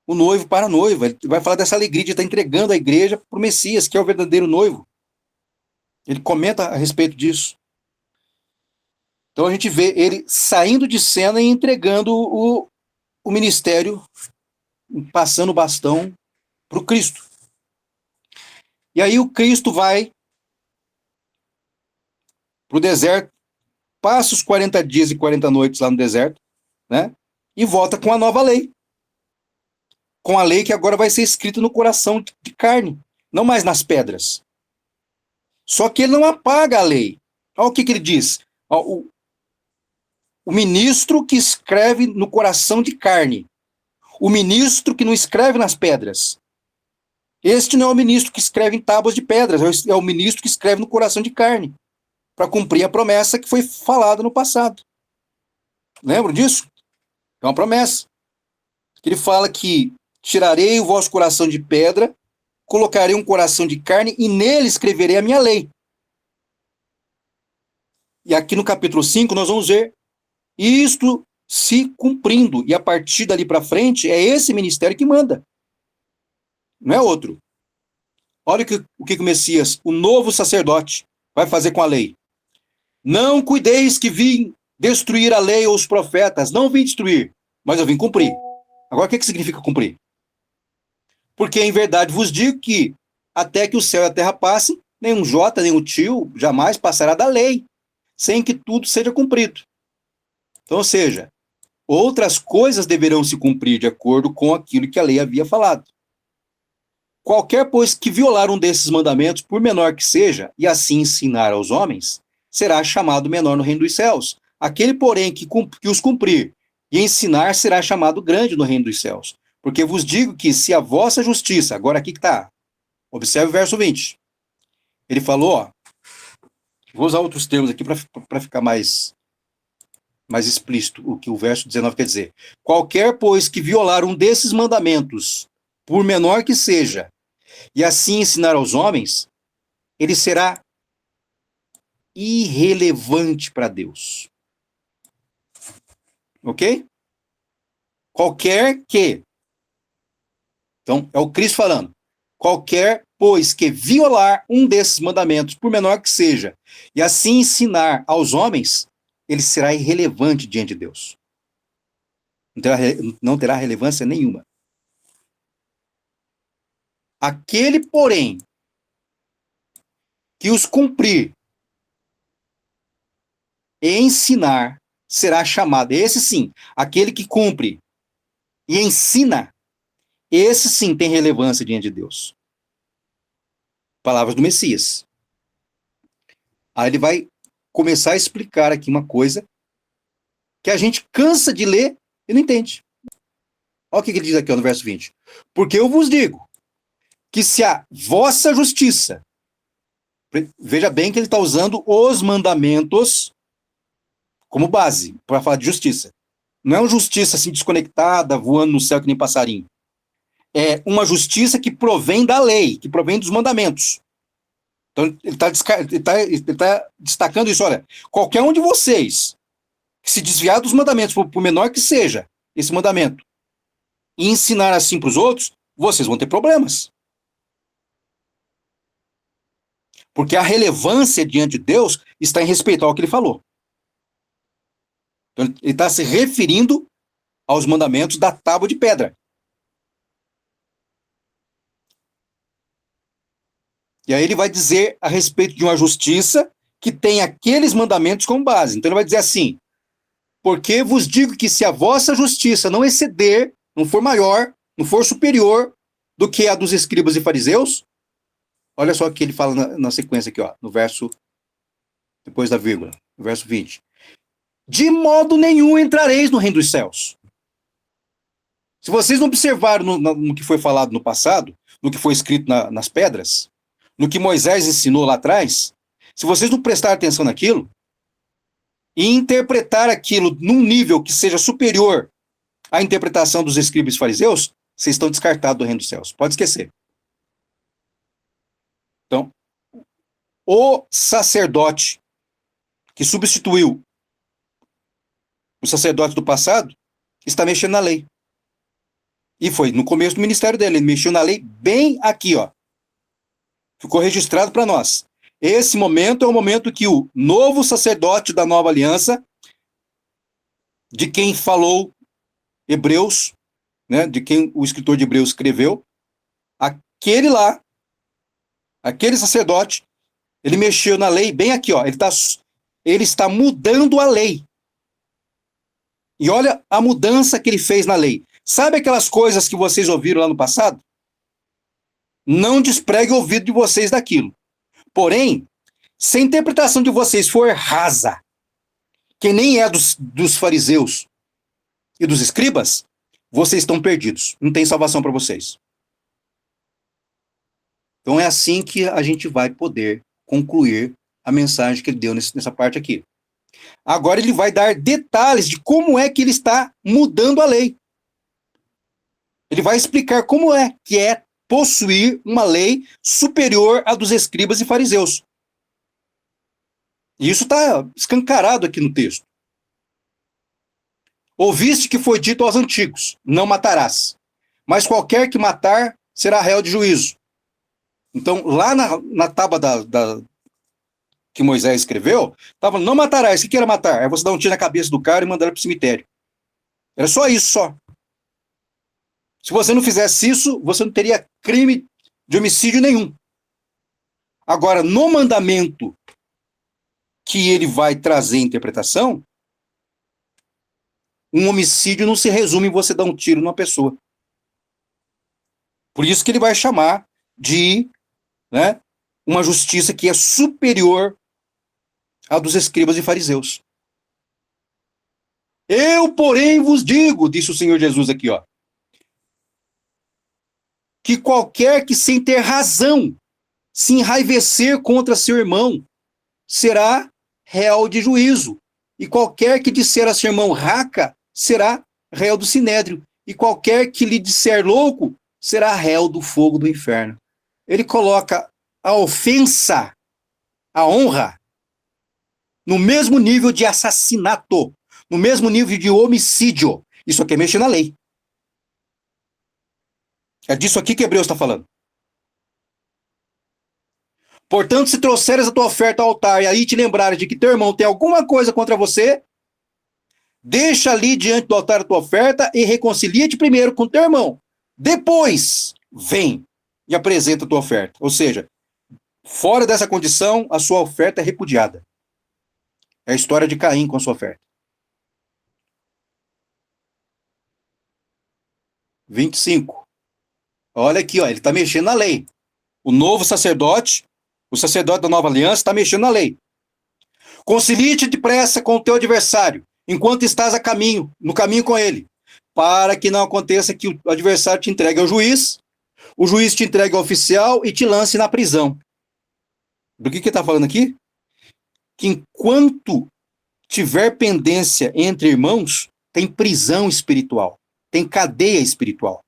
o noivo para a noiva. Ele vai falar dessa alegria de estar entregando a igreja para o Messias, que é o verdadeiro noivo. Ele comenta a respeito disso. Então a gente vê ele saindo de cena e entregando o ministério, passando o bastão para o Cristo. E aí o Cristo vai para o deserto, passa os 40 dias e 40 noites lá no deserto, né? E volta com a nova lei. Com a lei que agora vai ser escrita no coração de carne, não mais nas pedras. Só que ele não apaga a lei. Olha o que ele diz. O ministro que escreve no coração de carne. O ministro que não escreve nas pedras. Este não é o ministro que escreve em tábuas de pedras, é o ministro que escreve no coração de carne, para cumprir a promessa que foi falada no passado. Lembram disso? É uma promessa. Ele fala que tirarei o vosso coração de pedra, colocarei um coração de carne e nele escreverei a minha lei. E aqui no capítulo 5 nós vamos ver isto se cumprindo. E a partir dali para frente é esse ministério que manda. Não é outro. Olha o que o Messias, o novo sacerdote, vai fazer com a lei. Não cuideis que vim destruir a lei ou os profetas. Não vim destruir, mas eu vim cumprir. Agora, o que significa cumprir? Porque, em verdade, vos digo que até que o céu e a terra passem, nenhum jota, nenhum tio jamais passará da lei, sem que tudo seja cumprido. Então, ou seja, outras coisas deverão se cumprir de acordo com aquilo que a lei havia falado. Qualquer, pois, que violar um desses mandamentos, por menor que seja, e assim ensinar aos homens, será chamado menor no reino dos céus. Aquele, porém, que os cumprir e ensinar, será chamado grande no reino dos céus. Porque vos digo que se a vossa justiça, agora aqui que está, observe o verso 20. Ele falou, ó, vou usar outros termos aqui para ficar mais explícito o que o verso 19 quer dizer. Qualquer, pois, que violar um desses mandamentos, por menor que seja, e assim ensinar aos homens, ele será irrelevante para Deus. Ok? Qualquer que. Então, é o Cristo falando. Qualquer, pois, que violar um desses mandamentos, por menor que seja, e assim ensinar aos homens, ele será irrelevante diante de Deus. Não terá relevância nenhuma. Aquele, porém, que os cumprir e ensinar, será chamado. Esse sim, aquele que cumpre e ensina, esse sim tem relevância diante de Deus. Palavras do Messias. Aí ele vai começar a explicar aqui uma coisa que a gente cansa de ler Ele não entende. Olha o que ele diz aqui ó, no verso 20. Porque eu vos digo que se a vossa justiça, veja bem que ele está usando os mandamentos como base para falar de justiça. Não é uma justiça assim desconectada, voando no céu que nem passarinho. É uma justiça que provém da lei, que provém dos mandamentos. Então, ele está destacando isso. Olha, qualquer um de vocês que se desviar dos mandamentos, por menor que seja esse mandamento, e ensinar assim para os outros, vocês vão ter problemas. Porque a relevância diante de Deus está em respeitar o que ele falou. Então, ele está se referindo aos mandamentos da tábua de pedra. E aí ele vai dizer a respeito de uma justiça que tem aqueles mandamentos como base. Então ele vai dizer assim, porque vos digo que se a vossa justiça não exceder, não for maior, não for superior do que a dos escribas e fariseus, olha só o que ele fala na sequência aqui, ó, no verso, depois da vírgula, no verso 20. De modo nenhum entrareis no reino dos céus. Se vocês não observaram no que foi falado no passado, no que foi escrito nas pedras, no que Moisés ensinou lá atrás, se vocês não prestarem atenção naquilo e interpretar aquilo num nível que seja superior à interpretação dos escribas e fariseus, vocês estão descartados do reino dos céus. Pode esquecer. Então, o sacerdote que substituiu o sacerdote do passado está mexendo na lei. E foi no começo do ministério dele, ele mexeu na lei bem aqui, ó. Ficou registrado para nós. Esse momento é o momento que o novo sacerdote da nova aliança, de quem falou Hebreus, né, de quem o escritor de Hebreus escreveu, aquele lá, aquele sacerdote, ele mexeu na lei bem aqui, ó. Ele está mudando a lei. E olha a mudança que ele fez na lei. Sabe aquelas coisas que vocês ouviram lá no passado? Não despregue o ouvido de vocês daquilo. Porém, se a interpretação de vocês for rasa, que nem é dos fariseus e dos escribas, vocês estão perdidos. Não tem salvação para vocês. Então é assim que a gente vai poder concluir a mensagem que ele deu nessa parte aqui. Agora ele vai dar detalhes de como é que ele está mudando a lei. Ele vai explicar como é que é possuir uma lei superior à dos escribas e fariseus. E isso está escancarado aqui no texto. Ouviste que foi dito aos antigos, não matarás. Mas qualquer que matar será réu de juízo. Então, lá na tábua que Moisés escreveu, estava, não matarás. O que era matar? É você dar um tiro na cabeça do cara e mandar ele para o cemitério. Era só isso, só. Se você não fizesse isso, você não teria crime de homicídio nenhum. Agora, no mandamento que ele vai trazer interpretação, um homicídio não se resume em você dar um tiro numa pessoa. Por isso que ele vai chamar de, né, uma justiça que é superior à dos escribas e fariseus. Eu, porém, vos digo, disse o Senhor Jesus aqui, ó, que qualquer que sem ter razão se enraivecer contra seu irmão será réu de juízo. E qualquer que disser a seu irmão raca será réu do sinédrio. E qualquer que lhe disser louco será réu do fogo do inferno. Ele coloca a ofensa, a honra, no mesmo nível de assassinato, no mesmo nível de homicídio. Isso aqui é mexer na lei. É disso aqui que Hebreus está falando. Portanto, se trouxeres a tua oferta ao altar e aí te lembrares de que teu irmão tem alguma coisa contra você, deixa ali diante do altar a tua oferta e reconcilia-te primeiro com teu irmão. Depois, vem e apresenta a tua oferta. Ou seja, fora dessa condição, a sua oferta é repudiada. É a história de Caim com a sua oferta. 25. Olha aqui, ó, ele está mexendo na lei. O novo sacerdote, o sacerdote da nova aliança, está mexendo na lei. Concilie-te depressa com o teu adversário, enquanto estás no caminho com ele. para que não aconteça que o adversário te entregue ao juiz, o juiz te entregue ao oficial e te lance na prisão. Do que está falando aqui? Que enquanto tiver pendência entre irmãos, tem prisão espiritual, tem cadeia espiritual.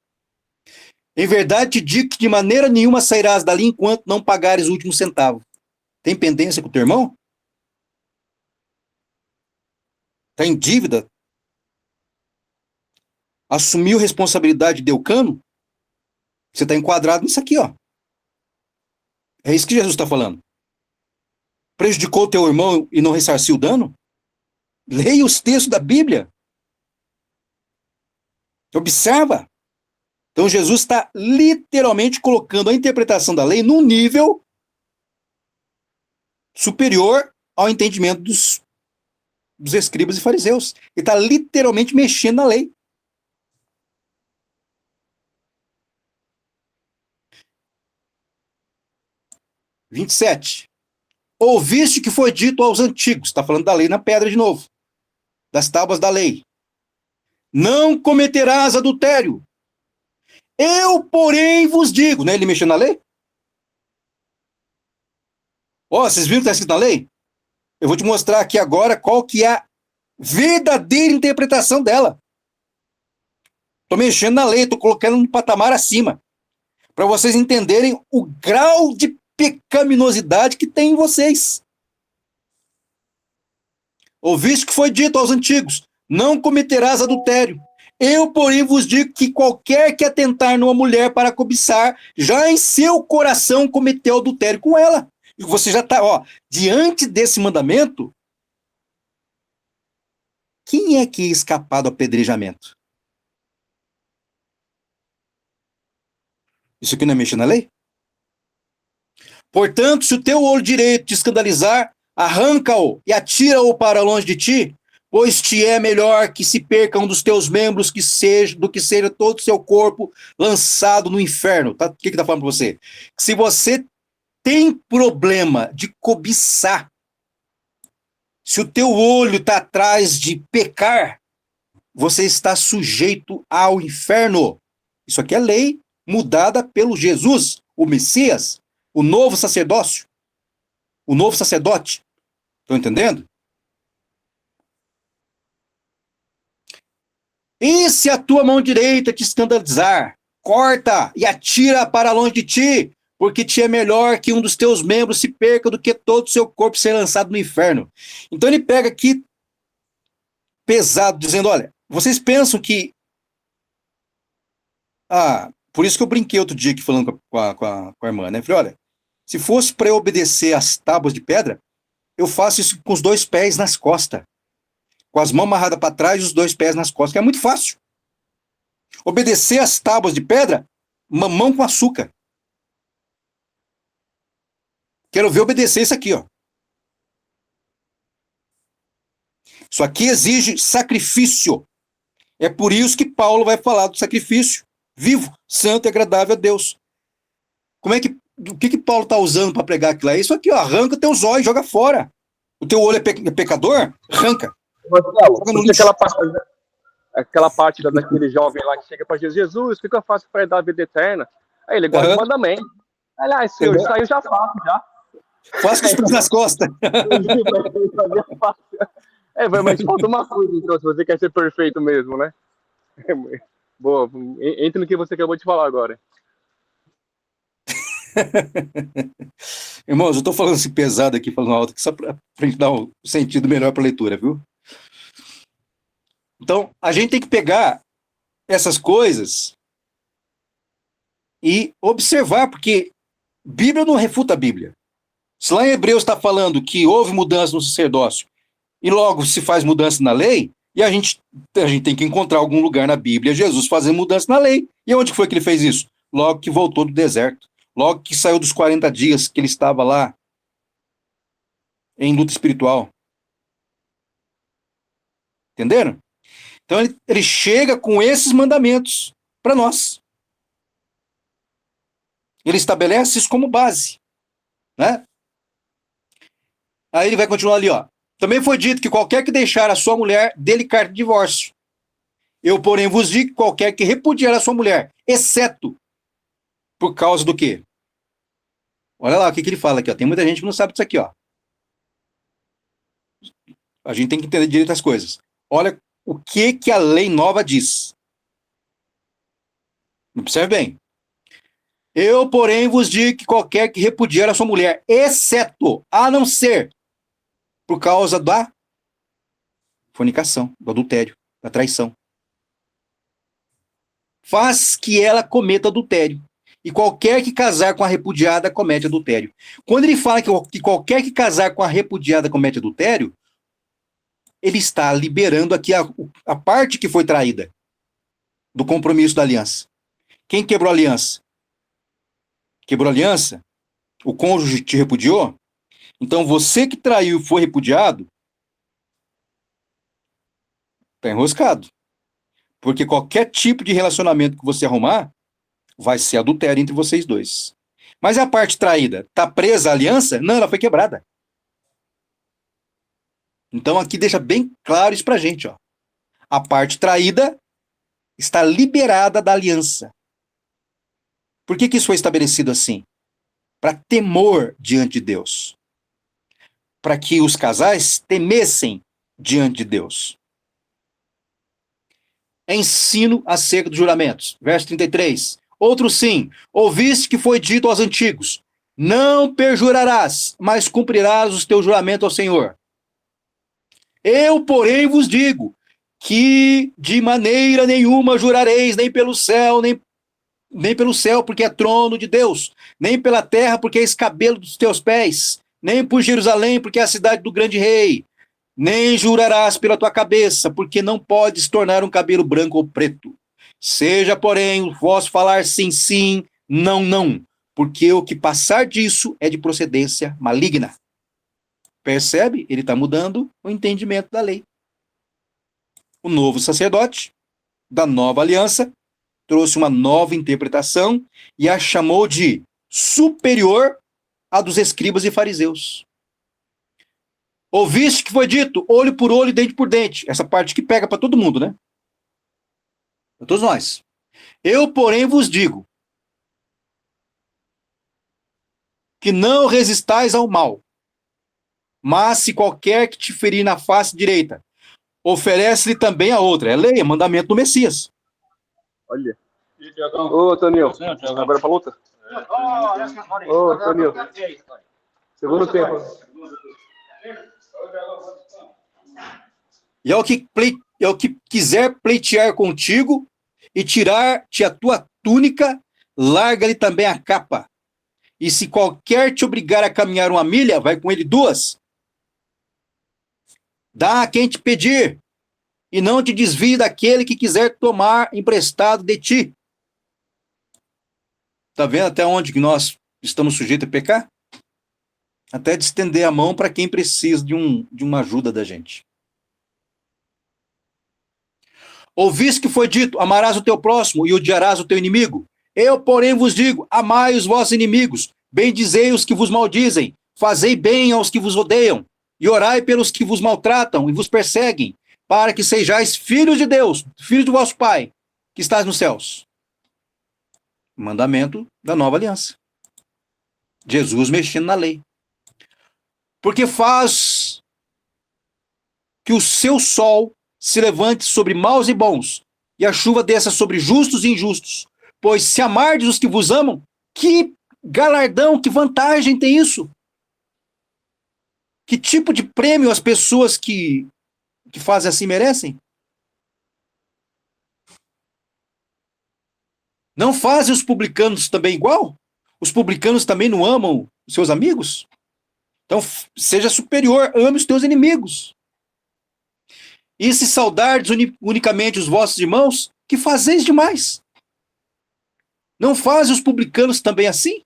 Em verdade te digo que de maneira nenhuma sairás dali enquanto não pagares o último centavo. Tem pendência com o teu irmão? Está em dívida? Assumiu responsabilidade de Eucano? Você está enquadrado nisso aqui, ó. É isso que Jesus está falando. Prejudicou o teu irmão e não ressarciu o dano? Leia os textos da Bíblia. Observa. Então Jesus está literalmente colocando a interpretação da lei num nível superior ao entendimento dos escribas e fariseus. Ele está literalmente mexendo na lei. (27) Ouviste que foi dito aos antigos, está falando da lei na pedra de novo, das tábuas da lei: não cometerás adultério. Eu, porém, vos digo, né? Ele mexeu na lei? Ó, vocês viram que está escrito na lei? Eu vou te mostrar aqui agora qual que é a verdadeira interpretação dela. Estou mexendo na lei, estou colocando um patamar acima, para vocês entenderem o grau de pecaminosidade que tem em vocês. Ouviste que foi dito aos antigos: não cometerás adultério. Eu, porém, vos digo que qualquer que atentar numa mulher para cobiçar, já em seu coração cometeu adultério com ela. E você já está, ó, diante desse mandamento, quem é que ia escapar do apedrejamento? Isso aqui não é mexer na lei? Portanto, se o teu olho direito te escandalizar, arranca-o e atira-o para longe de ti, pois te é melhor que se perca um dos teus membros do que seja todo o seu corpo lançado no inferno. Tá? O que está falando para você? Se você tem problema de cobiçar, se o teu olho está atrás de pecar, você está sujeito ao inferno. Isso aqui é lei mudada pelo Jesus, o Messias, o novo sacerdócio, o novo sacerdote. Estão entendendo? E se a tua mão direita te escandalizar, corta e atira para longe de ti, porque te é melhor que um dos teus membros se perca do que todo o seu corpo ser lançado no inferno. Então ele pega aqui pesado, dizendo, olha, vocês pensam que... por isso que eu brinquei outro dia aqui falando com a irmã, né? Falei, olha, se fosse para eu obedecer às tábuas de pedra, eu faço isso com os 2 pés nas costas. Com as mãos amarradas para trás e os 2 pés nas costas, que é muito fácil. Obedecer às tábuas de pedra, mamão com açúcar. Quero ver obedecer isso aqui, ó. Isso aqui exige sacrifício. É por isso que Paulo vai falar do sacrifício vivo, santo e agradável a Deus. O que Paulo está usando para pregar aquilo aí? Isso aqui, ó, arranca o teu zóio e joga fora. O teu olho é pecador? Arranca. Aquela parte daquele jovem lá que chega para Jesus, o que eu faço para dar a vida eterna? Aí ele gosta de mandamento. Aliás, senhor, isso aí eu já faço, já. Faço com os pés nas costas. Mas falta uma coisa, então, se você quer ser perfeito mesmo, né? Boa, entre no que você acabou de falar agora. Irmãos, eu estou falando assim pesado aqui, falando alto, aqui, só para a gente dar um sentido melhor para a leitura, viu? Então, a gente tem que pegar essas coisas e observar, porque Bíblia não refuta a Bíblia. Se lá em Hebreus está falando que houve mudança no sacerdócio e logo se faz mudança na lei, e a gente tem que encontrar algum lugar na Bíblia Jesus fazendo mudança na lei. E onde foi que ele fez isso? Logo que voltou do deserto. Logo que saiu dos 40 dias que ele estava lá em luta espiritual. Entenderam? Então ele chega com esses mandamentos para nós. Ele estabelece isso como base, né? Aí ele vai continuar ali, ó. Também foi dito que qualquer que deixar a sua mulher, dê-lhe carta de divórcio. Eu, porém, vos digo que qualquer que repudiar a sua mulher, exceto por causa do quê? Olha lá o que ele fala aqui, ó. Tem muita gente que não sabe disso aqui, ó. A gente tem que entender direito as coisas. Olha o que a lei nova diz. Observe bem. Eu, porém, vos digo que qualquer que repudiar a sua mulher, exceto, a não ser, por causa da fornicação, do adultério, da traição, faz que ela cometa adultério. E qualquer que casar com a repudiada comete adultério. Quando ele fala que qualquer que casar com a repudiada comete adultério, ele está liberando aqui a parte que foi traída do compromisso da aliança. Quem quebrou a aliança? Quebrou a aliança? O cônjuge te repudiou? Então você que traiu e foi repudiado, está enroscado. Porque qualquer tipo de relacionamento que você arrumar vai ser adultério entre vocês dois. Mas a parte traída, está presa a aliança? Não, ela foi quebrada. Então aqui deixa bem claro isso pra gente, ó. A parte traída está liberada da aliança. Por que isso foi estabelecido assim? Para temor diante de Deus. Para que os casais temessem diante de Deus. Ensino acerca dos juramentos. Verso 33. Outro sim, ouviste que foi dito aos antigos, não perjurarás, mas cumprirás os teus juramentos ao Senhor. Eu, porém, vos digo que de maneira nenhuma jurareis, nem pelo céu, nem pelo céu, porque é trono de Deus, nem pela terra, porque é escabelo dos teus pés, nem por Jerusalém, porque é a cidade do grande rei, nem jurarás pela tua cabeça, porque não podes tornar um cabelo branco ou preto. Seja, porém, o vosso falar sim, sim, não, não, porque o que passar disso é de procedência maligna. Percebe? Ele está mudando o entendimento da lei. O novo sacerdote, da nova aliança, trouxe uma nova interpretação e a chamou de superior à dos escribas e fariseus. Ouviste que foi dito, olho por olho, dente por dente. Essa parte que pega para todo mundo, né? Para todos nós. Eu, porém, vos digo que não resistais ao mal, mas se qualquer que te ferir na face direita, oferece-lhe também a outra. É lei, é mandamento do Messias. Olha. Ô, Toninho, agora pra luta? Ô, Toninho. Segundo tempo. E é o que quiser pleitear contigo e tirar-te a tua túnica, larga-lhe também a capa. E se qualquer te obrigar a caminhar 1 milha, vai com ele 2. Dá a quem te pedir, e não te desvie daquele que quiser tomar emprestado de ti. Está vendo até onde que nós estamos sujeitos a pecar? Até de estender a mão para quem precisa de uma ajuda da gente. Ouviste que foi dito, amarás o teu próximo e odiarás o teu inimigo. Eu, porém, vos digo, amai os vossos inimigos, bendizei os que vos maldizem, fazei bem aos que vos odeiam, e orai pelos que vos maltratam e vos perseguem, para que sejais filhos de Deus, filhos do vosso Pai, que estás nos céus. Mandamento da nova aliança. Jesus mexendo na lei. Porque faz que o seu sol se levante sobre maus e bons, e a chuva desça sobre justos e injustos. Pois se amardes os que vos amam, que galardão, que vantagem tem isso? Que tipo de prêmio as pessoas que fazem assim merecem? Não fazem os publicanos também igual? Os publicanos também não amam os seus amigos? Então, seja superior, ame os teus inimigos. E se saudardes unicamente os vossos irmãos, que fazeis demais? Não fazem os publicanos também assim?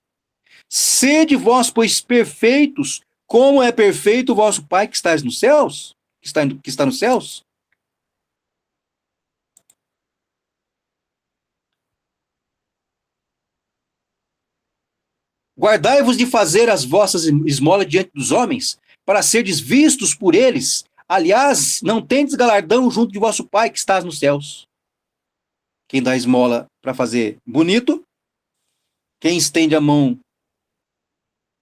Sede vós, pois, perfeitos, como é perfeito o vosso Pai que está nos céus? Que está nos céus? Guardai-vos de fazer as vossas esmolas diante dos homens, para serdes vistos por eles. Aliás, não tendes galardão junto de vosso Pai que estás nos céus. Quem dá esmola para fazer bonito, quem estende a mão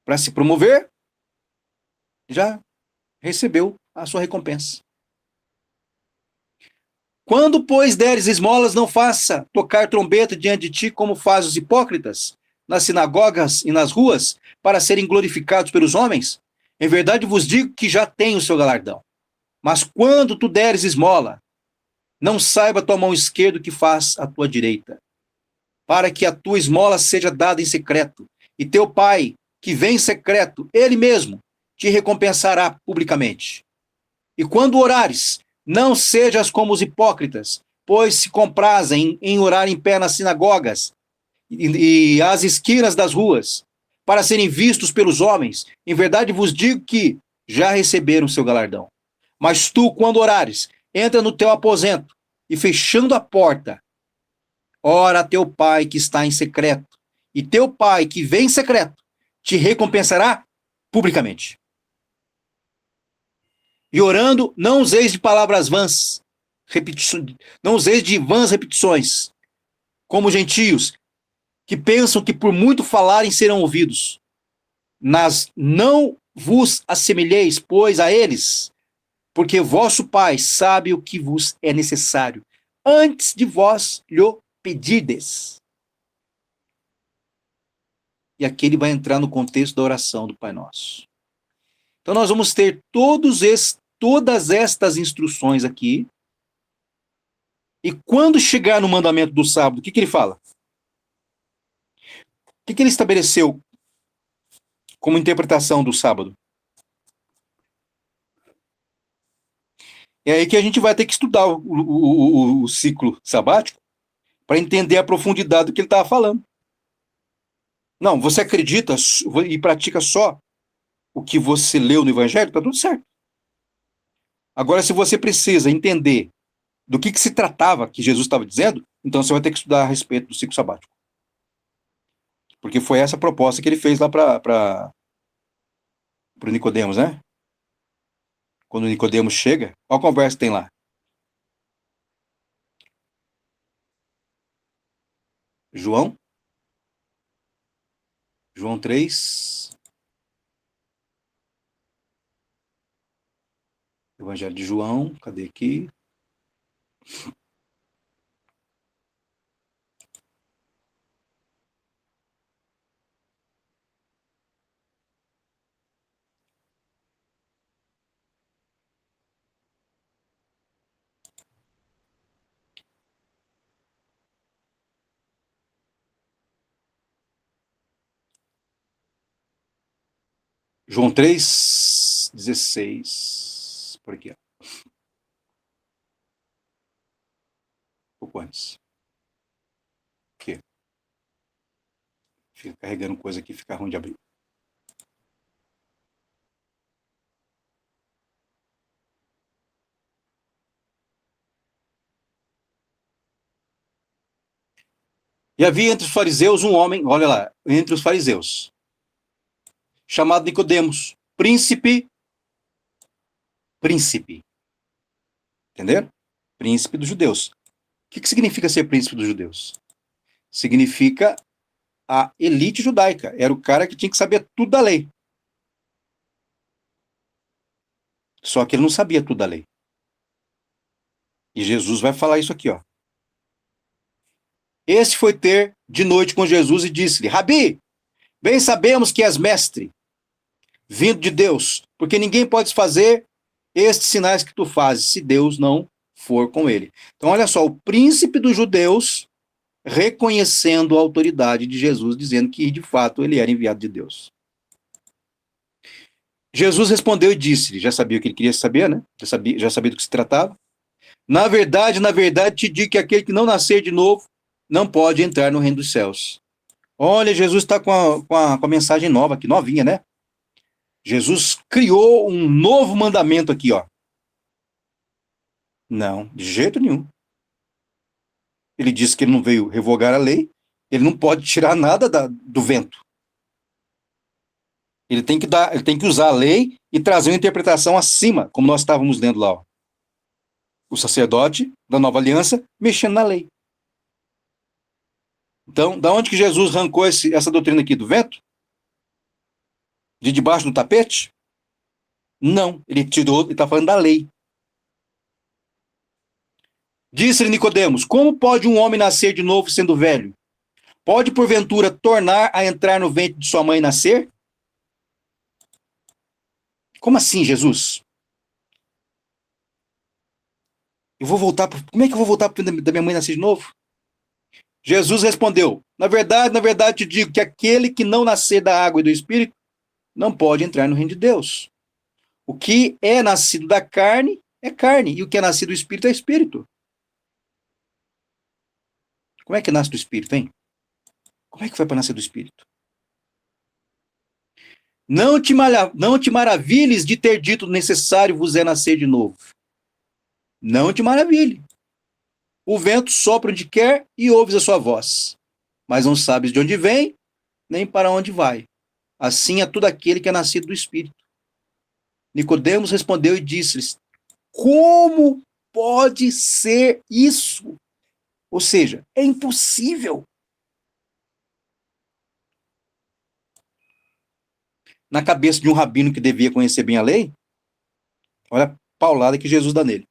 para se promover, já recebeu a sua recompensa. Quando, pois, deres esmolas, não faça tocar trombeta diante de ti, como fazem os hipócritas, nas sinagogas e nas ruas, para serem glorificados pelos homens. Em verdade vos digo que já tem o seu galardão. Mas quando tu deres esmola, não saiba tua mão esquerda o que faz a tua direita, para que a tua esmola seja dada em secreto, e teu pai, que vem em secreto, ele mesmo, te recompensará publicamente. E quando orares, não sejas como os hipócritas, pois se comprazem em orar em pé nas sinagogas e às esquinas das ruas, para serem vistos pelos homens. Em verdade vos digo que já receberam seu galardão. Mas tu, quando orares, entra no teu aposento e, fechando a porta, ora a teu pai que está em secreto, e teu pai que vem em secreto te recompensará publicamente. E orando, não useis de palavras vãs, não useis de vãs repetições, como gentios, que pensam que por muito falarem serão ouvidos. Não vos assemelheis, pois, a eles, porque vosso Pai sabe o que vos é necessário, antes de vós lhe pedirdes. E aqui ele vai entrar no contexto da oração do Pai Nosso. Então nós vamos ter todas estas instruções aqui. E quando chegar no mandamento do sábado, o que ele fala? O que ele estabeleceu como interpretação do sábado? É aí que a gente vai ter que estudar o ciclo sabático para entender a profundidade do que ele estava falando. Não, você acredita e pratica só o que você leu no Evangelho, está tudo certo. Agora, se você precisa entender do que se tratava, que Jesus estava dizendo, então você vai ter que estudar a respeito do ciclo sabático. Porque foi essa a proposta que ele fez lá para o Nicodemos, né? Quando o Nicodemos chega, olha a conversa que tem lá. João 3. Evangelho de João, cadê aqui? João 3:16. Por aqui, ó. Um pouco antes. Aqui. Fica carregando coisa aqui, fica ruim de abrir. E havia entre os fariseus um homem, olha lá, entre os fariseus, chamado Nicodemos, príncipe, entenderam? Príncipe dos judeus. O que significa ser príncipe dos judeus? Significa a elite judaica, era o cara que tinha que saber tudo da lei. Só que ele não sabia tudo da lei. E Jesus vai falar isso aqui, ó. Este foi ter de noite com Jesus e disse-lhe: Rabi, bem sabemos que és mestre, vindo de Deus, porque ninguém pode fazer estes sinais que tu fazes, se Deus não for com ele. Então, olha só, o príncipe dos judeus reconhecendo a autoridade de Jesus, dizendo que, de fato, ele era enviado de Deus. Jesus respondeu e disse-lhe, já sabia o que ele queria saber, né? Já sabia do que se tratava. Na verdade, te digo que aquele que não nascer de novo não pode entrar no reino dos céus. Olha, Jesus está com a mensagem nova aqui, novinha, né? Jesus criou um novo mandamento aqui, ó. Não, de jeito nenhum. Ele disse que ele não veio revogar a lei, ele não pode tirar nada do vento. Ele tem que usar a lei e trazer uma interpretação acima, como nós estávamos lendo lá, ó. O sacerdote da nova aliança mexendo na lei. Então, da onde que Jesus arrancou essa doutrina aqui? Do vento? De debaixo do tapete? Não, ele tirou, ele está falando da lei. Disse-lhe Nicodemos: como pode um homem nascer de novo sendo velho? Pode, porventura, tornar a entrar no ventre de sua mãe e nascer? Como assim, Jesus? Como é que eu vou voltar para da minha mãe nascer de novo? Jesus respondeu: na verdade, te digo que aquele que não nascer da água e do Espírito não pode entrar no reino de Deus. O que é nascido da carne é carne, e o que é nascido do Espírito é Espírito. Como é que nasce do Espírito, hein? Como é que foi para nascer do Espírito? Não te maravilhes de ter dito necessário vos é nascer de novo. Não te maravilhe. O vento sopra onde quer e ouves a sua voz, mas não sabes de onde vem, nem para onde vai. Assim é todo aquele que é nascido do Espírito. Nicodemos respondeu e disse-lhes: como pode ser isso? Ou seja, é impossível. Na cabeça de um rabino que devia conhecer bem a lei, olha a paulada que Jesus dá nele.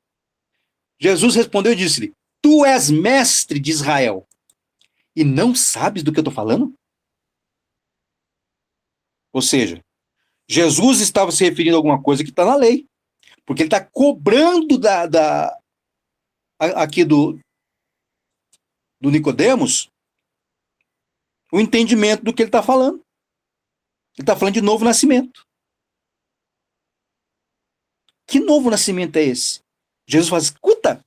Jesus respondeu e disse-lhe: tu és mestre de Israel e não sabes do que eu estou falando? Ou seja, Jesus estava se referindo a alguma coisa que está na lei, porque ele está cobrando aqui do Nicodemos o entendimento do que ele está falando. Ele está falando de novo nascimento. Que novo nascimento é esse? Jesus fala: escuta,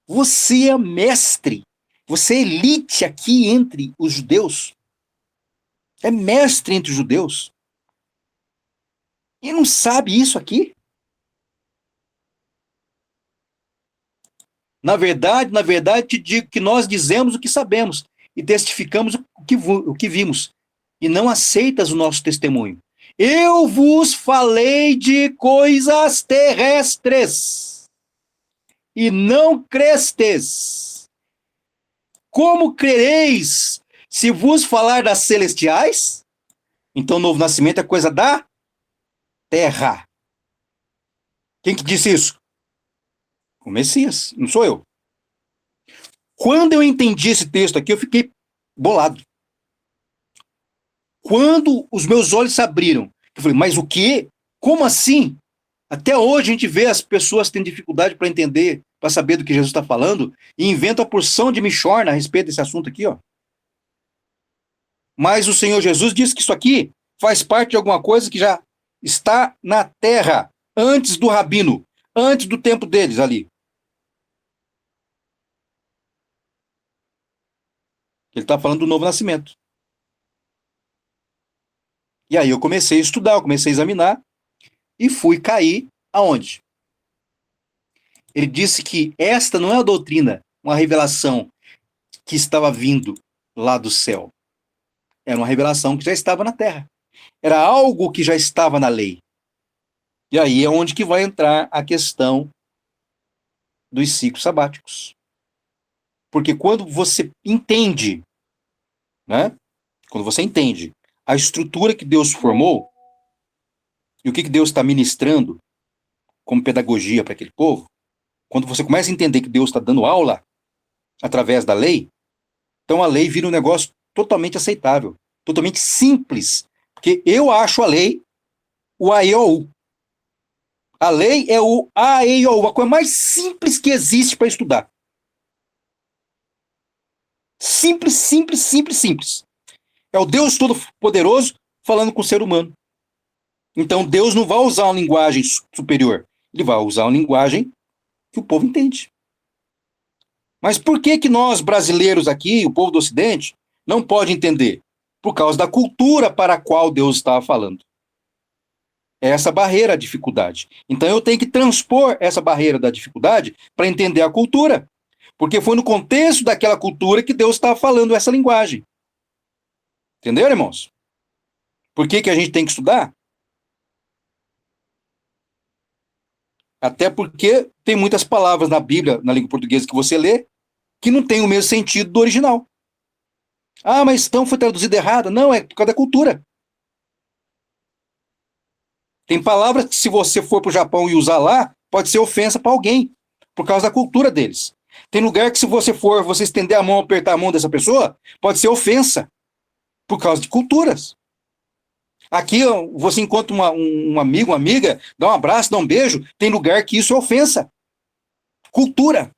você é mestre, você é elite aqui entre os judeus, é mestre entre os judeus, e não sabe isso aqui? Na verdade, te digo que nós dizemos o que sabemos e testificamos o que vimos, e não aceitas o nosso testemunho. Eu vos falei de coisas terrestres e não crestes. Como crereis se vos falar das celestiais? Então, novo nascimento é coisa da terra. Quem que disse isso? O Messias, não sou eu. Quando eu entendi esse texto aqui, eu fiquei bolado. Quando os meus olhos se abriram, eu falei: mas o quê? Como assim? Até hoje a gente vê as pessoas tendo dificuldade para entender, para saber do que Jesus está falando, e inventam a porção de michorna a respeito desse assunto aqui, ó. Mas o Senhor Jesus disse que isso aqui faz parte de alguma coisa que já está na terra, antes do rabino, antes do tempo deles ali. Ele está falando do novo nascimento. E aí eu comecei a estudar, eu comecei a examinar, e fui cair aonde? Ele disse que esta não é a doutrina, uma revelação que estava vindo lá do céu. Era uma revelação que já estava na terra. Era algo que já estava na lei. E aí é onde que vai entrar a questão dos ciclos sabáticos. Porque quando você entende, né? Quando você entende a estrutura que Deus formou e o que Deus está ministrando como pedagogia para aquele povo, quando você começa a entender que Deus está dando aula através da lei, então a lei vira um negócio totalmente aceitável, totalmente simples. Porque eu acho a lei o A, E, O, U. A lei é o A, E, O, U, a coisa mais simples que existe para estudar. Simples, simples, simples, simples. É o Deus Todo-Poderoso falando com o ser humano. Então Deus não vai usar uma linguagem superior. Ele vai usar uma linguagem que o povo entende. Mas por que nós, brasileiros aqui, o povo do Ocidente, não pode entender? Por causa da cultura para a qual Deus estava falando. É essa barreira, a dificuldade. Então eu tenho que transpor essa barreira da dificuldade para entender a cultura. Porque foi no contexto daquela cultura que Deus estava falando essa linguagem. Entenderam, irmãos? Por que a gente tem que estudar? Até porque tem muitas palavras na Bíblia, na língua portuguesa que você lê, que não tem o mesmo sentido do original. Ah, mas então foi traduzido errado. Não, é por causa da cultura. Tem palavras que, se você for para o Japão e usar lá, pode ser ofensa para alguém, por causa da cultura deles. Tem lugar que, se você for, você estender a mão, apertar a mão dessa pessoa, pode ser ofensa, por causa de culturas. Aqui você encontra um amigo, uma amiga, dá um abraço, dá um beijo, tem lugar que isso é ofensa. Cultura.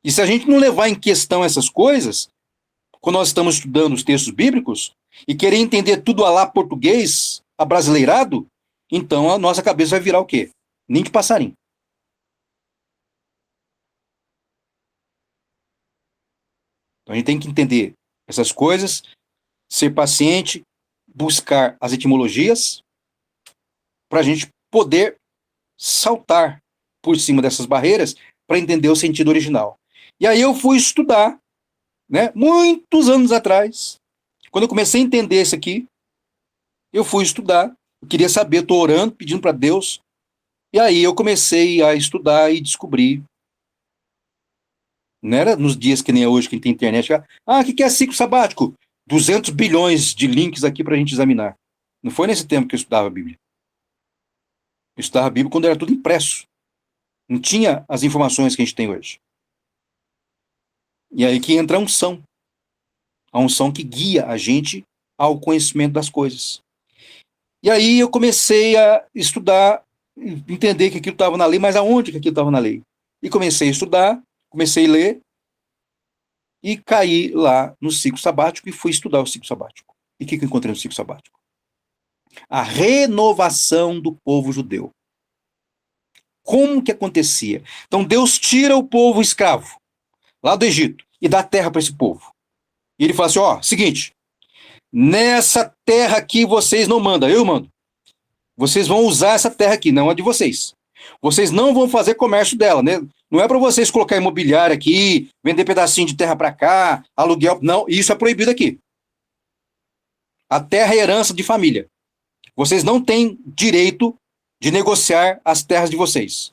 E se a gente não levar em questão essas coisas, quando nós estamos estudando os textos bíblicos, e querer entender tudo a lá português, abrasileirado, então a nossa cabeça vai virar o quê? Nem de passarinho. Então a gente tem que entender essas coisas, ser paciente, buscar as etimologias, para a gente poder saltar por cima dessas barreiras para entender o sentido original. E aí eu fui estudar, né, muitos anos atrás, quando eu comecei a entender isso aqui, eu fui estudar, eu queria saber, estou orando, pedindo para Deus, e aí eu comecei a estudar e descobrir. Não era nos dias que nem é hoje, que tem internet. O que é ciclo sabático? 200 bilhões de links aqui para a gente examinar. Não foi nesse tempo que eu estudava a Bíblia. Eu estudava a Bíblia quando era tudo impresso. Não tinha as informações que a gente tem hoje. E aí que entra a unção. A unção que guia a gente ao conhecimento das coisas. E aí eu comecei a estudar, entender que aquilo estava na lei, mas aonde que aquilo estava na lei? E comecei a estudar, comecei a ler, e caí lá no ciclo sabático e fui estudar o ciclo sabático. E o que eu encontrei no ciclo sabático? A renovação do povo judeu. Como que acontecia? Então Deus tira o povo escravo, lá do Egito, e dá terra para esse povo. E ele fala assim, seguinte, nessa terra aqui vocês não mandam, eu mando. Vocês vão usar essa terra aqui, não é de vocês. Vocês não vão fazer comércio dela, né? Não é para vocês colocar imobiliário aqui, vender pedacinho de terra para cá, aluguel. Não, isso é proibido aqui. A terra é herança de família. Vocês não têm direito de negociar as terras de vocês.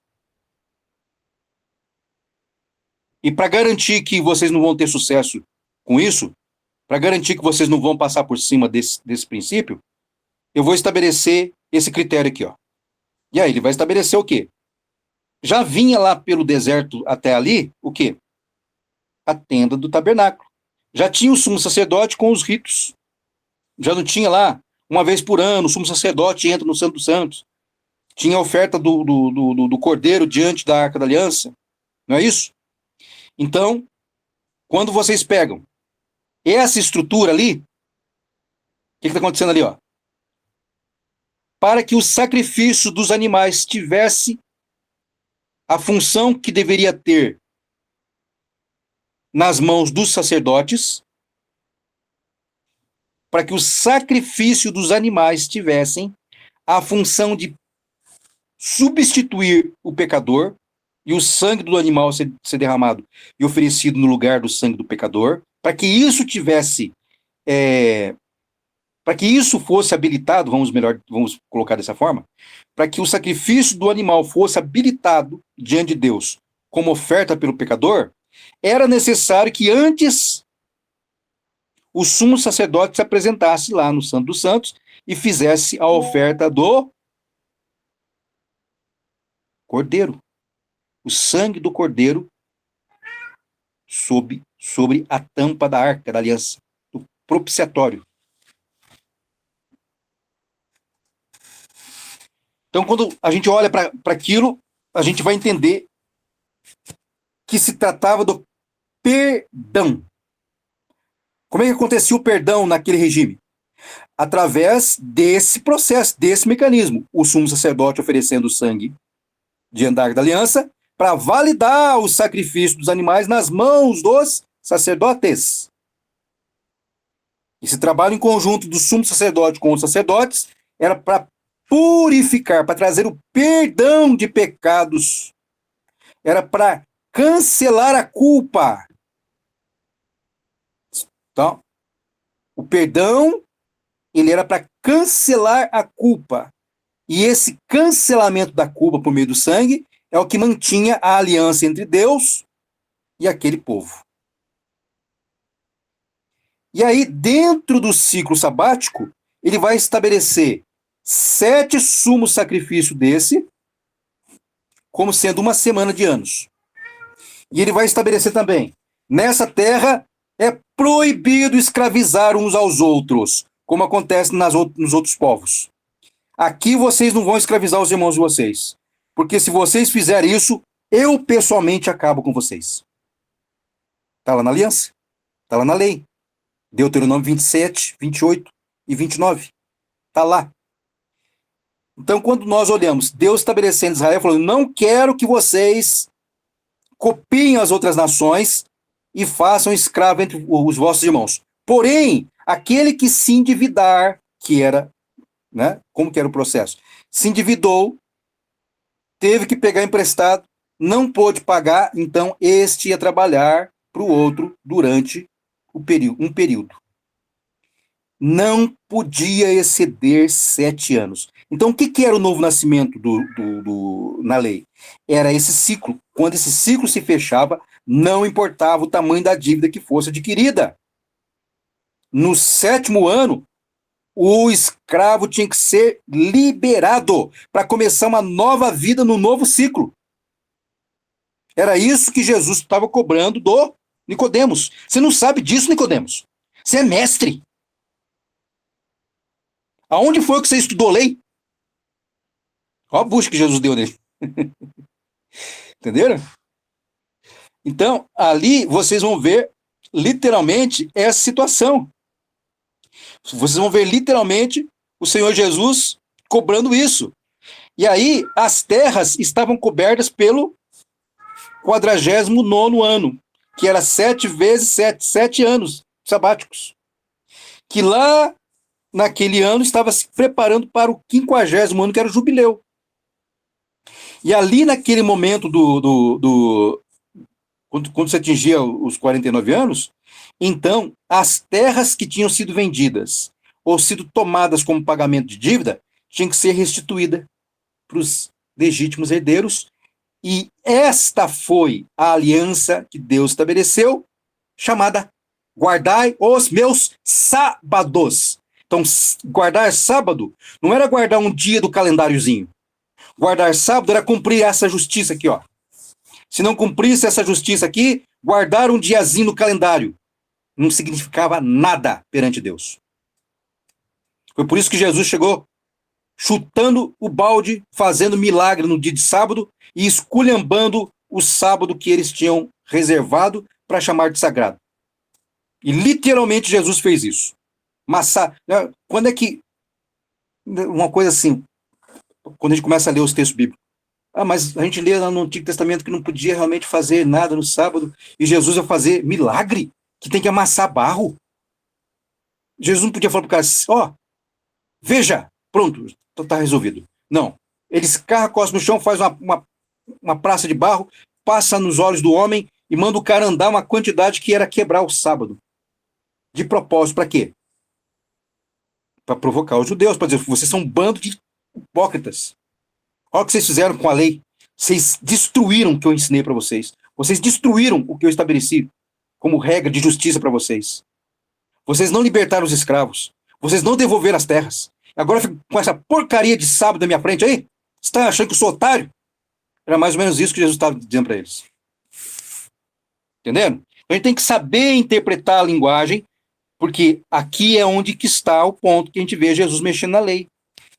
E para garantir que vocês não vão ter sucesso com isso, para garantir que vocês não vão passar por cima desse princípio, eu vou estabelecer esse critério aqui, ó. E aí ele vai estabelecer o quê? Já vinha lá pelo deserto até ali, o quê? A tenda do tabernáculo. Já tinha o sumo sacerdote com os ritos. Já não tinha lá, uma vez por ano, o sumo sacerdote entra no Santo dos Santos. Tinha a oferta do cordeiro diante da Arca da Aliança. Não é isso? Então, quando vocês pegam essa estrutura ali, o que está acontecendo ali, ó? Para que o sacrifício dos animais tivesse a função que deveria ter nas mãos dos sacerdotes, para que o sacrifício dos animais tivessem a função de substituir o pecador e o sangue do animal ser derramado e oferecido no lugar do sangue do pecador, para que isso tivesse, para que isso fosse habilitado, vamos colocar dessa forma, para que o sacrifício do animal fosse habilitado diante de Deus como oferta pelo pecador, era necessário que antes o sumo sacerdote se apresentasse lá no Santo dos Santos e fizesse a oferta do cordeiro. O sangue do cordeiro sobre a tampa da arca da aliança, do propiciatório. Então, quando a gente olha para aquilo, a gente vai entender que se tratava do perdão. Como é que acontecia o perdão naquele regime? Através desse processo, desse mecanismo. O sumo sacerdote oferecendo o sangue diante da Arca da Aliança para validar o sacrifício dos animais nas mãos dos sacerdotes. Esse trabalho em conjunto do sumo sacerdote com os sacerdotes era para purificar, para trazer o perdão de pecados. Era para cancelar a culpa. Então, o perdão, ele era para cancelar a culpa. E esse cancelamento da culpa por meio do sangue é o que mantinha a aliança entre Deus e aquele povo. E aí, dentro do ciclo sabático, ele vai estabelecer 7 sumos sacrifícios desse, como sendo uma semana de anos. E ele vai estabelecer também, nessa terra é proibido escravizar uns aos outros, como acontece nos outros povos. Aqui vocês não vão escravizar os irmãos de vocês, porque se vocês fizerem isso, eu pessoalmente acabo com vocês. Está lá na aliança, está lá na lei. Deuteronômio 27, 28 e 29. Está lá. Então, quando nós olhamos Deus estabelecendo Israel, falando, não quero que vocês copiem as outras nações e façam escravo entre os vossos irmãos. Porém, aquele que se endividar, que era, né, como que era o processo? Se endividou, teve que pegar emprestado, não pôde pagar, então este ia trabalhar para o outro durante um período. Não podia exceder 7 anos. Então, o que era o novo nascimento na lei? Era esse ciclo. Quando esse ciclo se fechava, não importava o tamanho da dívida que fosse adquirida. No 7º ano, o escravo tinha que ser liberado para começar uma nova vida no novo ciclo. Era isso que Jesus estava cobrando do Nicodemos. Você não sabe disso, Nicodemos. Você é mestre. Aonde foi que você estudou lei? Olha a bucha que Jesus deu nele. Entenderam? Então, ali vocês vão ver literalmente essa situação. Vocês vão ver literalmente o Senhor Jesus cobrando isso. E aí, as terras estavam cobertas pelo 49º ano, que era 7 vezes 7, 7 anos sabáticos. Que lá, naquele ano, estava se preparando para o 50º ano, que era o jubileu. E ali, naquele momento quando você atingia os 49 anos, então, as terras que tinham sido vendidas ou sido tomadas como pagamento de dívida tinham que ser restituídas para os legítimos herdeiros. E esta foi a aliança que Deus estabeleceu, chamada guardai os meus sábados. Então, guardar sábado não era guardar um dia do calendáriozinho. Guardar sábado era cumprir essa justiça aqui, ó. Se não cumprisse essa justiça aqui, guardar um diazinho no calendário não significava nada perante Deus. Foi por isso que Jesus chegou chutando o balde, fazendo milagre no dia de sábado e esculhambando o sábado que eles tinham reservado para chamar de sagrado. E literalmente Jesus fez isso. Mas quando é que... Uma coisa assim, quando a gente começa a ler os textos bíblicos, mas a gente lê lá no Antigo Testamento que não podia realmente fazer nada no sábado, e Jesus ia fazer milagre, que tem que amassar barro. Jesus não podia falar para o cara, veja, pronto, está resolvido. Não. Ele escarra a costa no chão, faz uma praça de barro, passa nos olhos do homem e manda o cara andar uma quantidade que era quebrar o sábado. De propósito, para quê? Para provocar os judeus, para dizer, vocês são um bando de hipócritas. Olha o que vocês fizeram com a lei. Vocês destruíram o que eu ensinei para vocês. Vocês destruíram o que eu estabeleci como regra de justiça para vocês. Vocês não libertaram os escravos. Vocês não devolveram as terras. Agora fica com essa porcaria de sábado na minha frente aí? Você está achando que eu sou otário? Era mais ou menos isso que Jesus estava dizendo para eles. Entendendo? Então a gente tem que saber interpretar a linguagem, porque aqui é onde que está o ponto que a gente vê Jesus mexendo na lei.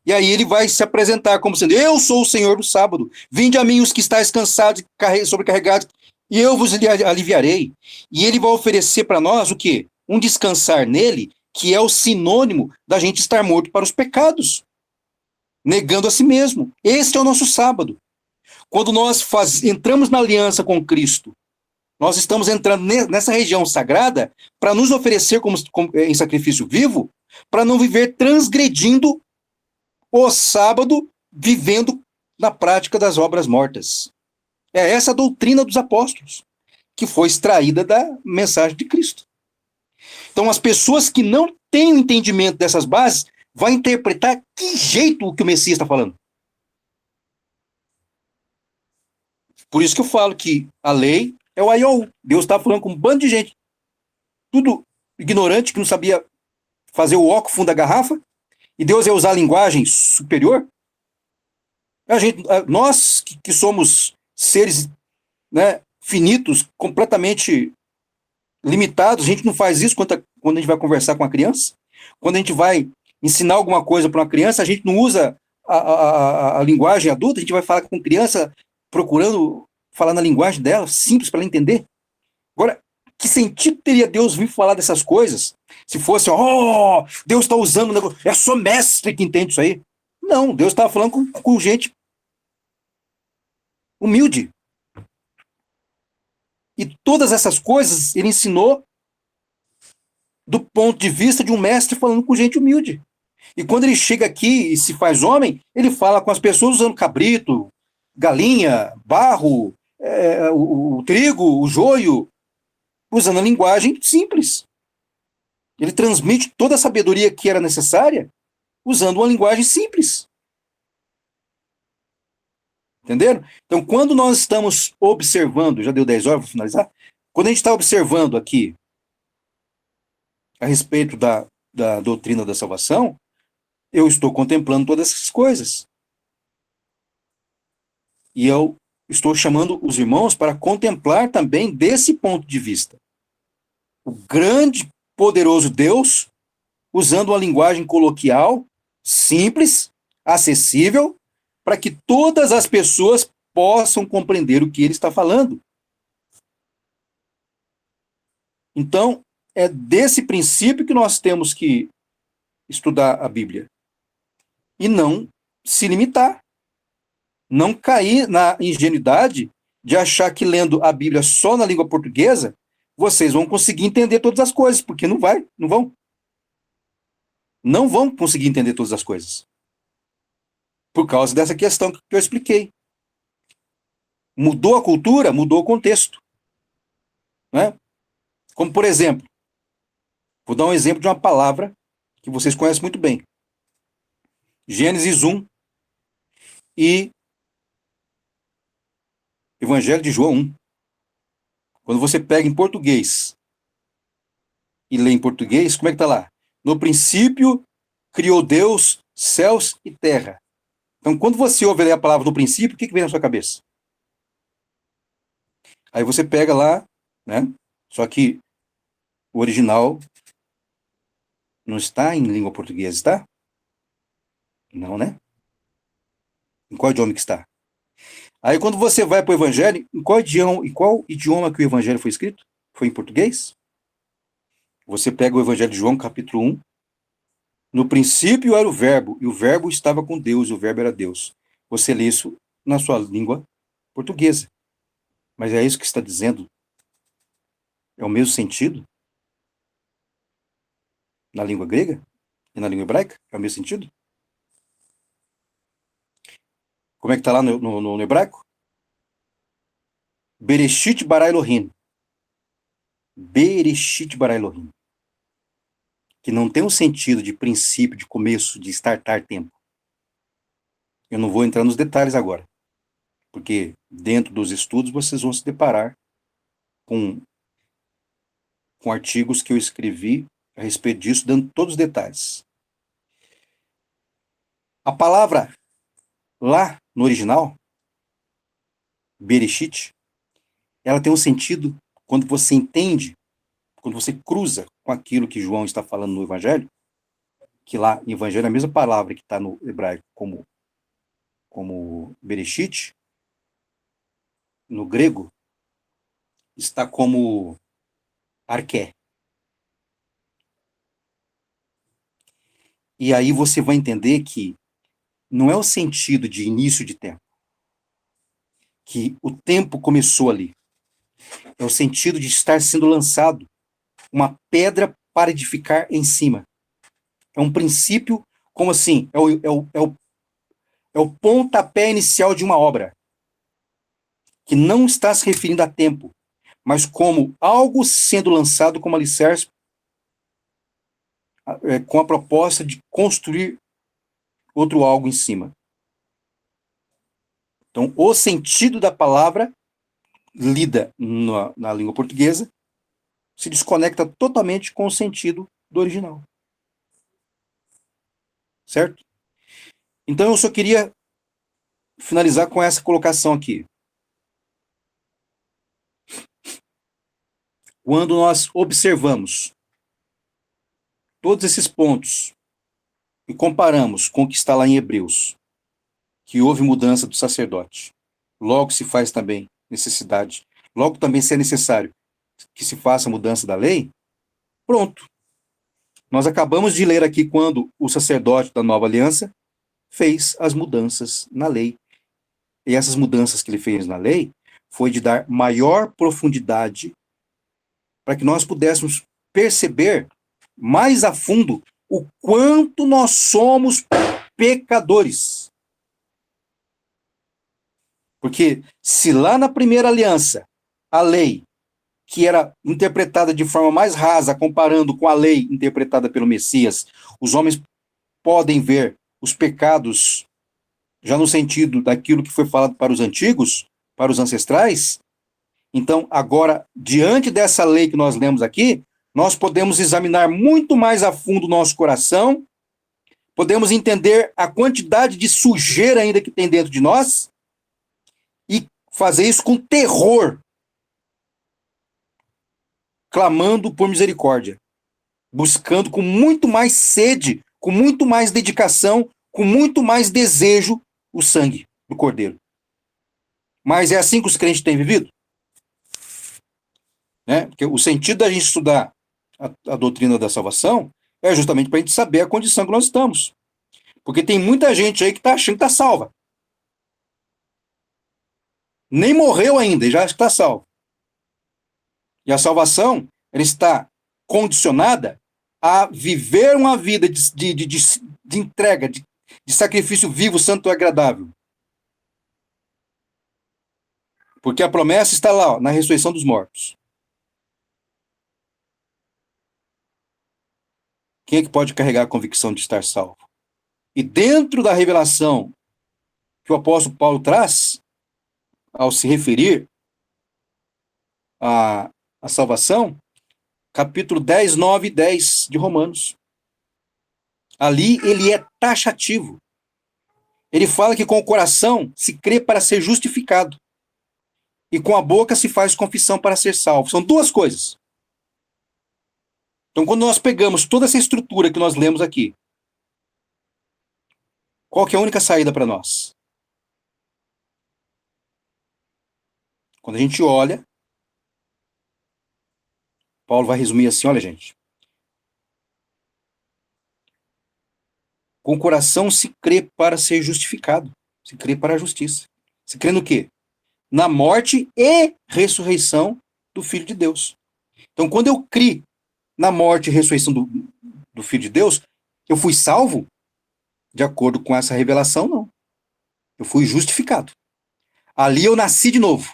E aí ele vai se apresentar como sendo, eu sou o Senhor do sábado, vinde a mim os que estáis cansados e sobrecarregados, e eu vos aliviarei. E ele vai oferecer para nós o quê? Um descansar nele, que é o sinônimo da gente estar morto para os pecados, negando a si mesmo. Este é o nosso sábado. Quando nós entramos na aliança com Cristo, nós estamos entrando nessa região sagrada para nos oferecer em sacrifício vivo, para não viver transgredindo o sábado, vivendo na prática das obras mortas. É essa a doutrina dos apóstolos, que foi extraída da mensagem de Cristo. Então, as pessoas que não têm o entendimento dessas bases vão interpretar que jeito o que o Messias está falando. Por isso que eu falo que a lei é o aiol. Deus está falando com um bando de gente. Tudo ignorante que não sabia fazer o óculos fundo da garrafa, e Deus ia usar a linguagem superior? Nós que somos seres, né, finitos, completamente limitados, a gente não faz isso quando a gente vai conversar com a criança? Quando a gente vai ensinar alguma coisa para uma criança, a gente não usa a linguagem adulta, a gente vai falar com a criança procurando falar na linguagem dela, simples para ela entender. Agora, que sentido teria Deus vir falar dessas coisas se fosse, Deus está usando o negócio, é só mestre que entende isso aí? Não, Deus estava falando com gente humilde. E todas essas coisas ele ensinou do ponto de vista de um mestre falando com gente humilde. E quando ele chega aqui e se faz homem, ele fala com as pessoas usando cabrito, galinha, barro, o trigo, o joio, usando a linguagem simples. Ele transmite toda a sabedoria que era necessária usando uma linguagem simples. Entenderam? Então, quando nós estamos observando, já deu 10 horas para finalizar, quando a gente está observando aqui a respeito da doutrina da salvação, eu estou contemplando todas essas coisas. E eu estou chamando os irmãos para contemplar também desse ponto de vista. O grande, poderoso Deus, usando uma linguagem coloquial, simples, acessível, para que todas as pessoas possam compreender o que ele está falando. Então, é desse princípio que nós temos que estudar a Bíblia. E não se limitar. Não cair na ingenuidade de achar que lendo a Bíblia só na língua portuguesa, vocês vão conseguir entender todas as coisas, porque não vão. Não vão conseguir entender todas as coisas. Por causa dessa questão que eu expliquei. Mudou a cultura, mudou o contexto. Né? Como, por exemplo, vou dar um exemplo de uma palavra que vocês conhecem muito bem. Gênesis 1 e Evangelho de João 1. Quando você pega em português e lê em português, como é que está lá? No princípio, criou Deus céus e terra. Então, quando você ouve ler a palavra no princípio, o que vem na sua cabeça? Aí você pega lá, né? Só que o original não está em língua portuguesa, está? Não, né? Em qual idioma que está? Aí quando você vai para o Evangelho, em qual idioma que o Evangelho foi escrito? Foi em português? Você pega o Evangelho de João, capítulo 1. No princípio era o verbo, e o verbo estava com Deus, e o verbo era Deus. Você lê isso na sua língua portuguesa. Mas é isso que está dizendo? É o mesmo sentido? Na língua grega? E na língua hebraica? É o mesmo sentido? Como é que está lá no hebraico? Bereshit bara Elohim. Bereshit bara Elohim. Que não tem um sentido de princípio, de começo, de startar tempo. Eu não vou entrar nos detalhes agora. Porque dentro dos estudos vocês vão se deparar com artigos que eu escrevi a respeito disso, dando todos os detalhes. A palavra lá no original, Bereshit, ela tem um sentido quando você entende, quando você cruza com aquilo que João está falando no Evangelho, que lá no Evangelho é a mesma palavra que está no hebraico como Bereshit, no grego, está como arqué. E aí você vai entender que não é o sentido de início de tempo, que o tempo começou ali. É o sentido de estar sendo lançado uma pedra para edificar em cima. É um princípio, como assim? É o pontapé inicial de uma obra, que não está se referindo a tempo, mas como algo sendo lançado como alicerce, com a proposta de construir outro algo em cima. Então, o sentido da palavra, lida na língua portuguesa, se desconecta totalmente com o sentido do original. Certo? Então eu só queria finalizar com essa colocação aqui. Quando nós observamos todos esses pontos e comparamos com o que está lá em Hebreus, que houve mudança do sacerdote, logo se faz também necessidade, logo também se é necessário que se faça a mudança da lei, pronto. Nós acabamos de ler aqui quando o sacerdote da nova aliança fez as mudanças na lei. E essas mudanças que ele fez na lei foi de dar maior profundidade para que nós pudéssemos perceber mais a fundo o quanto nós somos pecadores. Porque se lá na primeira aliança, a lei, que era interpretada de forma mais rasa, comparando com a lei interpretada pelo Messias, os homens podem ver os pecados já no sentido daquilo que foi falado para os antigos, para os ancestrais. Então, agora, diante dessa lei que nós lemos aqui, nós podemos examinar muito mais a fundo o nosso coração, podemos entender a quantidade de sujeira ainda que tem dentro de nós e fazer isso com terror, clamando por misericórdia, buscando com muito mais sede, com muito mais dedicação, com muito mais desejo o sangue do Cordeiro. Mas é assim que os crentes têm vivido? Né? Porque o sentido da gente estudar a doutrina da salvação é justamente para a gente saber a condição que nós estamos. Porque tem muita gente aí que está achando que está salva. Nem morreu ainda e já está salvo. E a salvação, ela está condicionada a viver uma vida de entrega, de sacrifício vivo, santo e agradável. Porque a promessa está lá, ó, na ressurreição dos mortos. Quem é que pode carregar a convicção de estar salvo? E dentro da revelação que o apóstolo Paulo traz, ao se referir à salvação, capítulo 10, 9 e 10 de Romanos. Ali ele é taxativo. Ele fala que com o coração se crê para ser justificado. E com a boca se faz confissão para ser salvo. São duas coisas. Então, quando nós pegamos toda essa estrutura que nós lemos aqui, qual que é a única saída para nós? Quando a gente olha, Paulo vai resumir assim, olha gente, com o coração se crê para ser justificado, se crê para a justiça. Se crê no quê? Na morte e ressurreição do Filho de Deus. Então, quando eu criei na morte e ressurreição do Filho de Deus, eu fui salvo? De acordo com essa revelação, não. Eu fui justificado. Ali eu nasci de novo.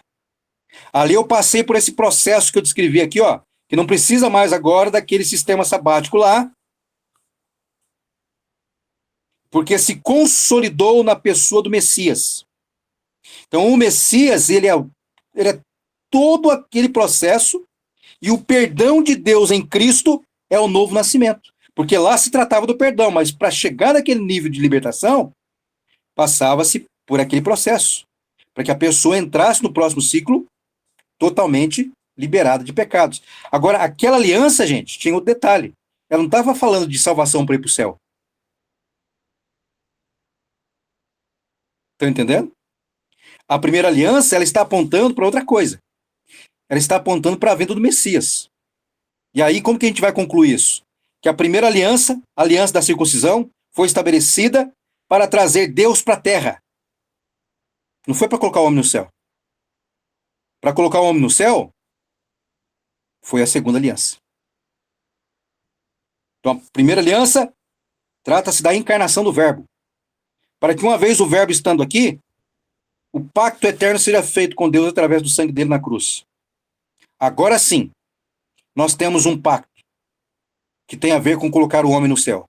Ali eu passei por esse processo que eu descrevi aqui, ó, que não precisa mais agora daquele sistema sabático lá, porque se consolidou na pessoa do Messias. Então o Messias, ele é todo aquele processo, e o perdão de Deus em Cristo é o novo nascimento. Porque lá se tratava do perdão, mas para chegar naquele nível de libertação, passava-se por aquele processo, para que a pessoa entrasse no próximo ciclo totalmente liberada de pecados. Agora, aquela aliança, gente, tinha outro detalhe. Ela não estava falando de salvação para ir para o céu. Estão entendendo? A primeira aliança, ela está apontando para outra coisa. Ela está apontando para a vinda do Messias. E aí, como que a gente vai concluir isso? Que a primeira aliança, a aliança da circuncisão, foi estabelecida para trazer Deus para a terra. Não foi para colocar o homem no céu. Para colocar o homem no céu, foi a segunda aliança. Então, a primeira aliança trata-se da encarnação do Verbo. Para que uma vez o Verbo estando aqui, o pacto eterno seja feito com Deus através do sangue dele na cruz. Agora sim, nós temos um pacto que tem a ver com colocar o homem no céu.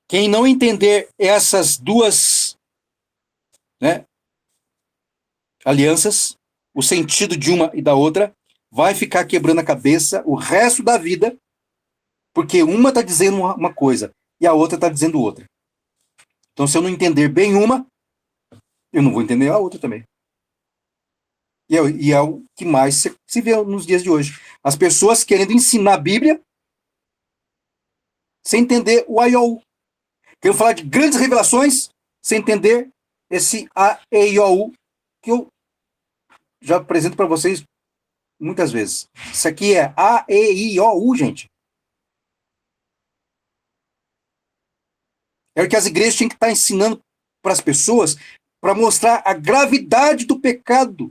Quem não entender essas duas, alianças, o sentido de uma e da outra, vai ficar quebrando a cabeça o resto da vida, porque uma está dizendo uma coisa e a outra está dizendo outra. Então, se eu não entender bem uma, eu não vou entender a outra também. E é o que mais se vê nos dias de hoje. As pessoas querendo ensinar a Bíblia sem entender o aiô. Querendo falar de grandes revelações sem entender esse a, e, i, o, u, que eu já apresento para vocês muitas vezes. Isso aqui é a, e, i, o, u, gente. É o que as igrejas têm que estar ensinando para as pessoas para mostrar a gravidade do pecado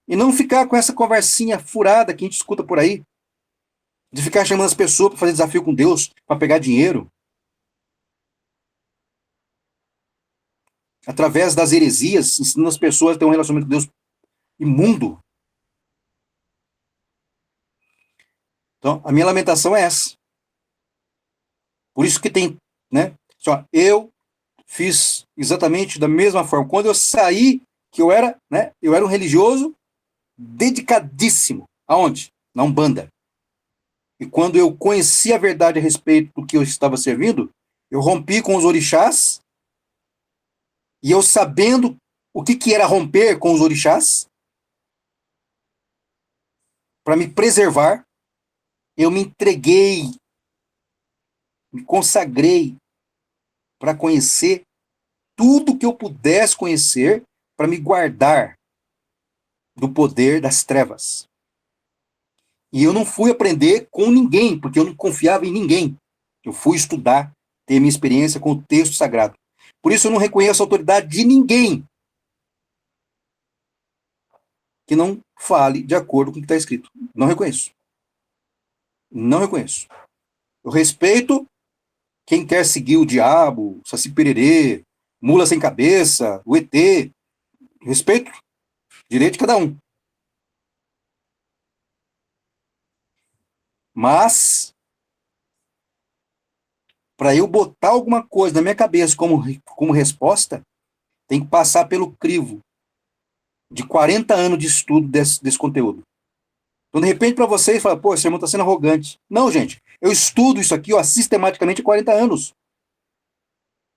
e não ficar com essa conversinha furada que a gente escuta por aí, de ficar chamando as pessoas para fazer desafio com Deus, para pegar dinheiro. Através das heresias, ensinando as pessoas a ter um relacionamento com Deus imundo. Então, a minha lamentação é essa. Por isso que tem, né? Só, eu fiz exatamente da mesma forma. Quando eu saí, que eu era um religioso dedicadíssimo. Aonde? Na Umbanda. E quando eu conheci a verdade a respeito do que eu estava servindo, eu rompi com os orixás, e eu sabendo o que era romper com os orixás, para me preservar, eu me entreguei, me consagrei para conhecer tudo que eu pudesse conhecer, para me guardar do poder das trevas. E eu não fui aprender com ninguém, porque eu não confiava em ninguém. Eu fui estudar, ter minha experiência com o texto sagrado. Por isso eu não reconheço a autoridade de ninguém que não fale de acordo com o que está escrito. Não reconheço. Não reconheço. Eu respeito quem quer seguir o diabo, Saci Pererê, mula sem cabeça, o ET. Respeito. Direito de cada um. Mas, para eu botar alguma coisa na minha cabeça como resposta, tem que passar pelo crivo de 40 anos de estudo desse conteúdo. Então, de repente, para vocês, fala, pô, esse irmão está sendo arrogante. Não, gente, eu estudo isso aqui sistematicamente há 40 anos.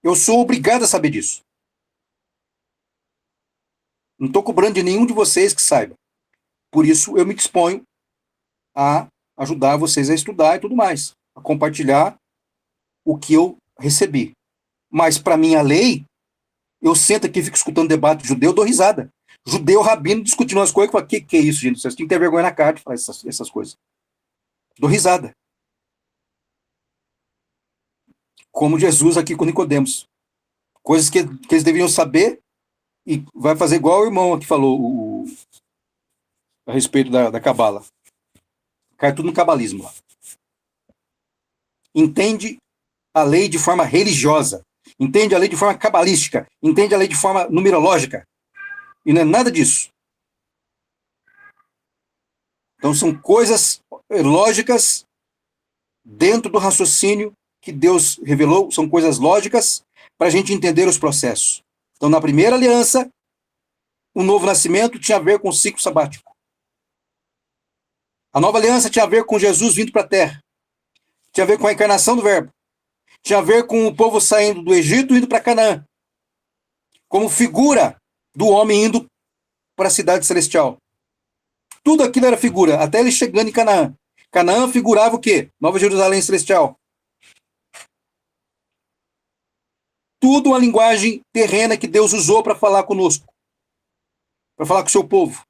Eu sou obrigado a saber disso. Não estou cobrando de nenhum de vocês que saiba. Por isso, eu me disponho a ajudar vocês a estudar e tudo mais, a compartilhar o que eu recebi. Mas, para mim, a lei, eu sento aqui e fico escutando debate judeu, dou risada. Judeu rabino discutindo as coisas, eu falo, que é isso, gente? Vocês têm que ter vergonha na cara de falar essas coisas. Dou risada. Como Jesus aqui com Nicodemos. Coisas que eles deveriam saber e vai fazer igual o irmão aqui falou a respeito da cabala. Cai tudo no cabalismo lá. Entende a lei de forma religiosa. Entende a lei de forma cabalística. Entende a lei de forma numerológica. E não é nada disso. Então são coisas lógicas dentro do raciocínio que Deus revelou, são coisas lógicas para a gente entender os processos. Então, na primeira aliança, o novo nascimento tinha a ver com o ciclo sabático. A nova aliança tinha a ver com Jesus vindo para a terra. Tinha a ver com a encarnação do verbo. Tinha a ver com o povo saindo do Egito e indo para Canaã. Como figura do homem indo para a cidade celestial. Tudo aquilo era figura, até ele chegando em Canaã. Canaã figurava o quê? Nova Jerusalém celestial. Tudo uma linguagem terrena que Deus usou para falar conosco. Para falar com o seu povo.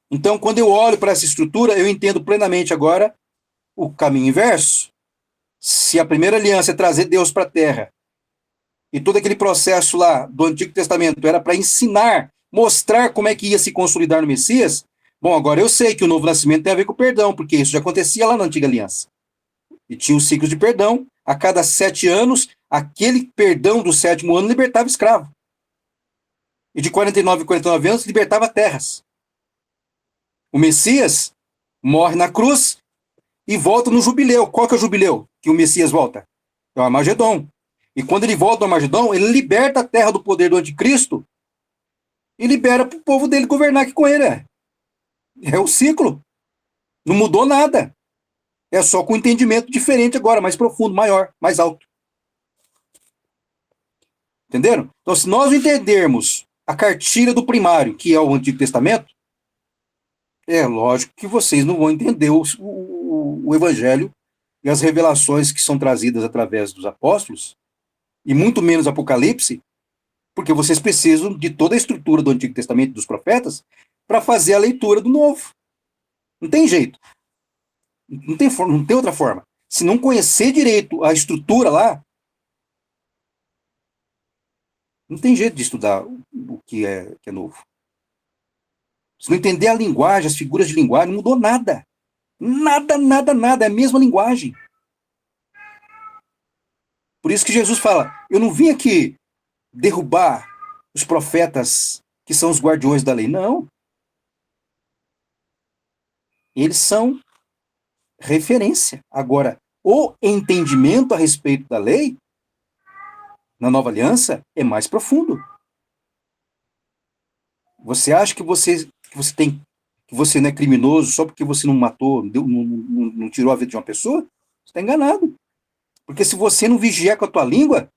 Então, quando eu olho para essa estrutura, eu entendo plenamente agora o caminho inverso. Se a primeira aliança é trazer Deus para a terra, e todo aquele processo lá do Antigo Testamento era para ensinar, mostrar como é que ia se consolidar no Messias, bom, agora eu sei que o novo nascimento tem a ver com o perdão, porque isso já acontecia lá na Antiga Aliança. E tinha os ciclos de perdão, a cada 7 anos, aquele perdão do 7º ano libertava escravo. E de 49 em 49 anos libertava terras. O Messias morre na cruz e volta no jubileu. Qual que é o jubileu que o Messias volta? É o Armagedon. E quando ele volta ao Armagedon, ele liberta a terra do poder do anticristo e libera para o povo dele governar aqui com ele. É o ciclo. Não mudou nada. É só com um entendimento diferente agora, mais profundo, maior, mais alto. Entenderam? Então, se nós entendermos a cartilha do primário, que é o Antigo Testamento, é lógico que vocês não vão entender o Evangelho e as revelações que são trazidas através dos apóstolos, e muito menos Apocalipse, porque vocês precisam de toda a estrutura do Antigo Testamento, dos profetas, para fazer a leitura do Novo. Não tem jeito. Não tem outra forma. Se não conhecer direito a estrutura lá, não tem jeito de estudar o que é novo. Se não entender a linguagem, as figuras de linguagem, não mudou nada. Nada, nada, nada. É a mesma linguagem. Por isso que Jesus fala, eu não vim aqui derrubar os profetas que são os guardiões da lei. Não. Eles são referência. Agora, o entendimento a respeito da lei, na Nova Aliança, é mais profundo. Você acha que você não é criminoso só porque você não matou, não tirou a vida de uma pessoa? Você está enganado. Porque se você não vigiar com a tua língua,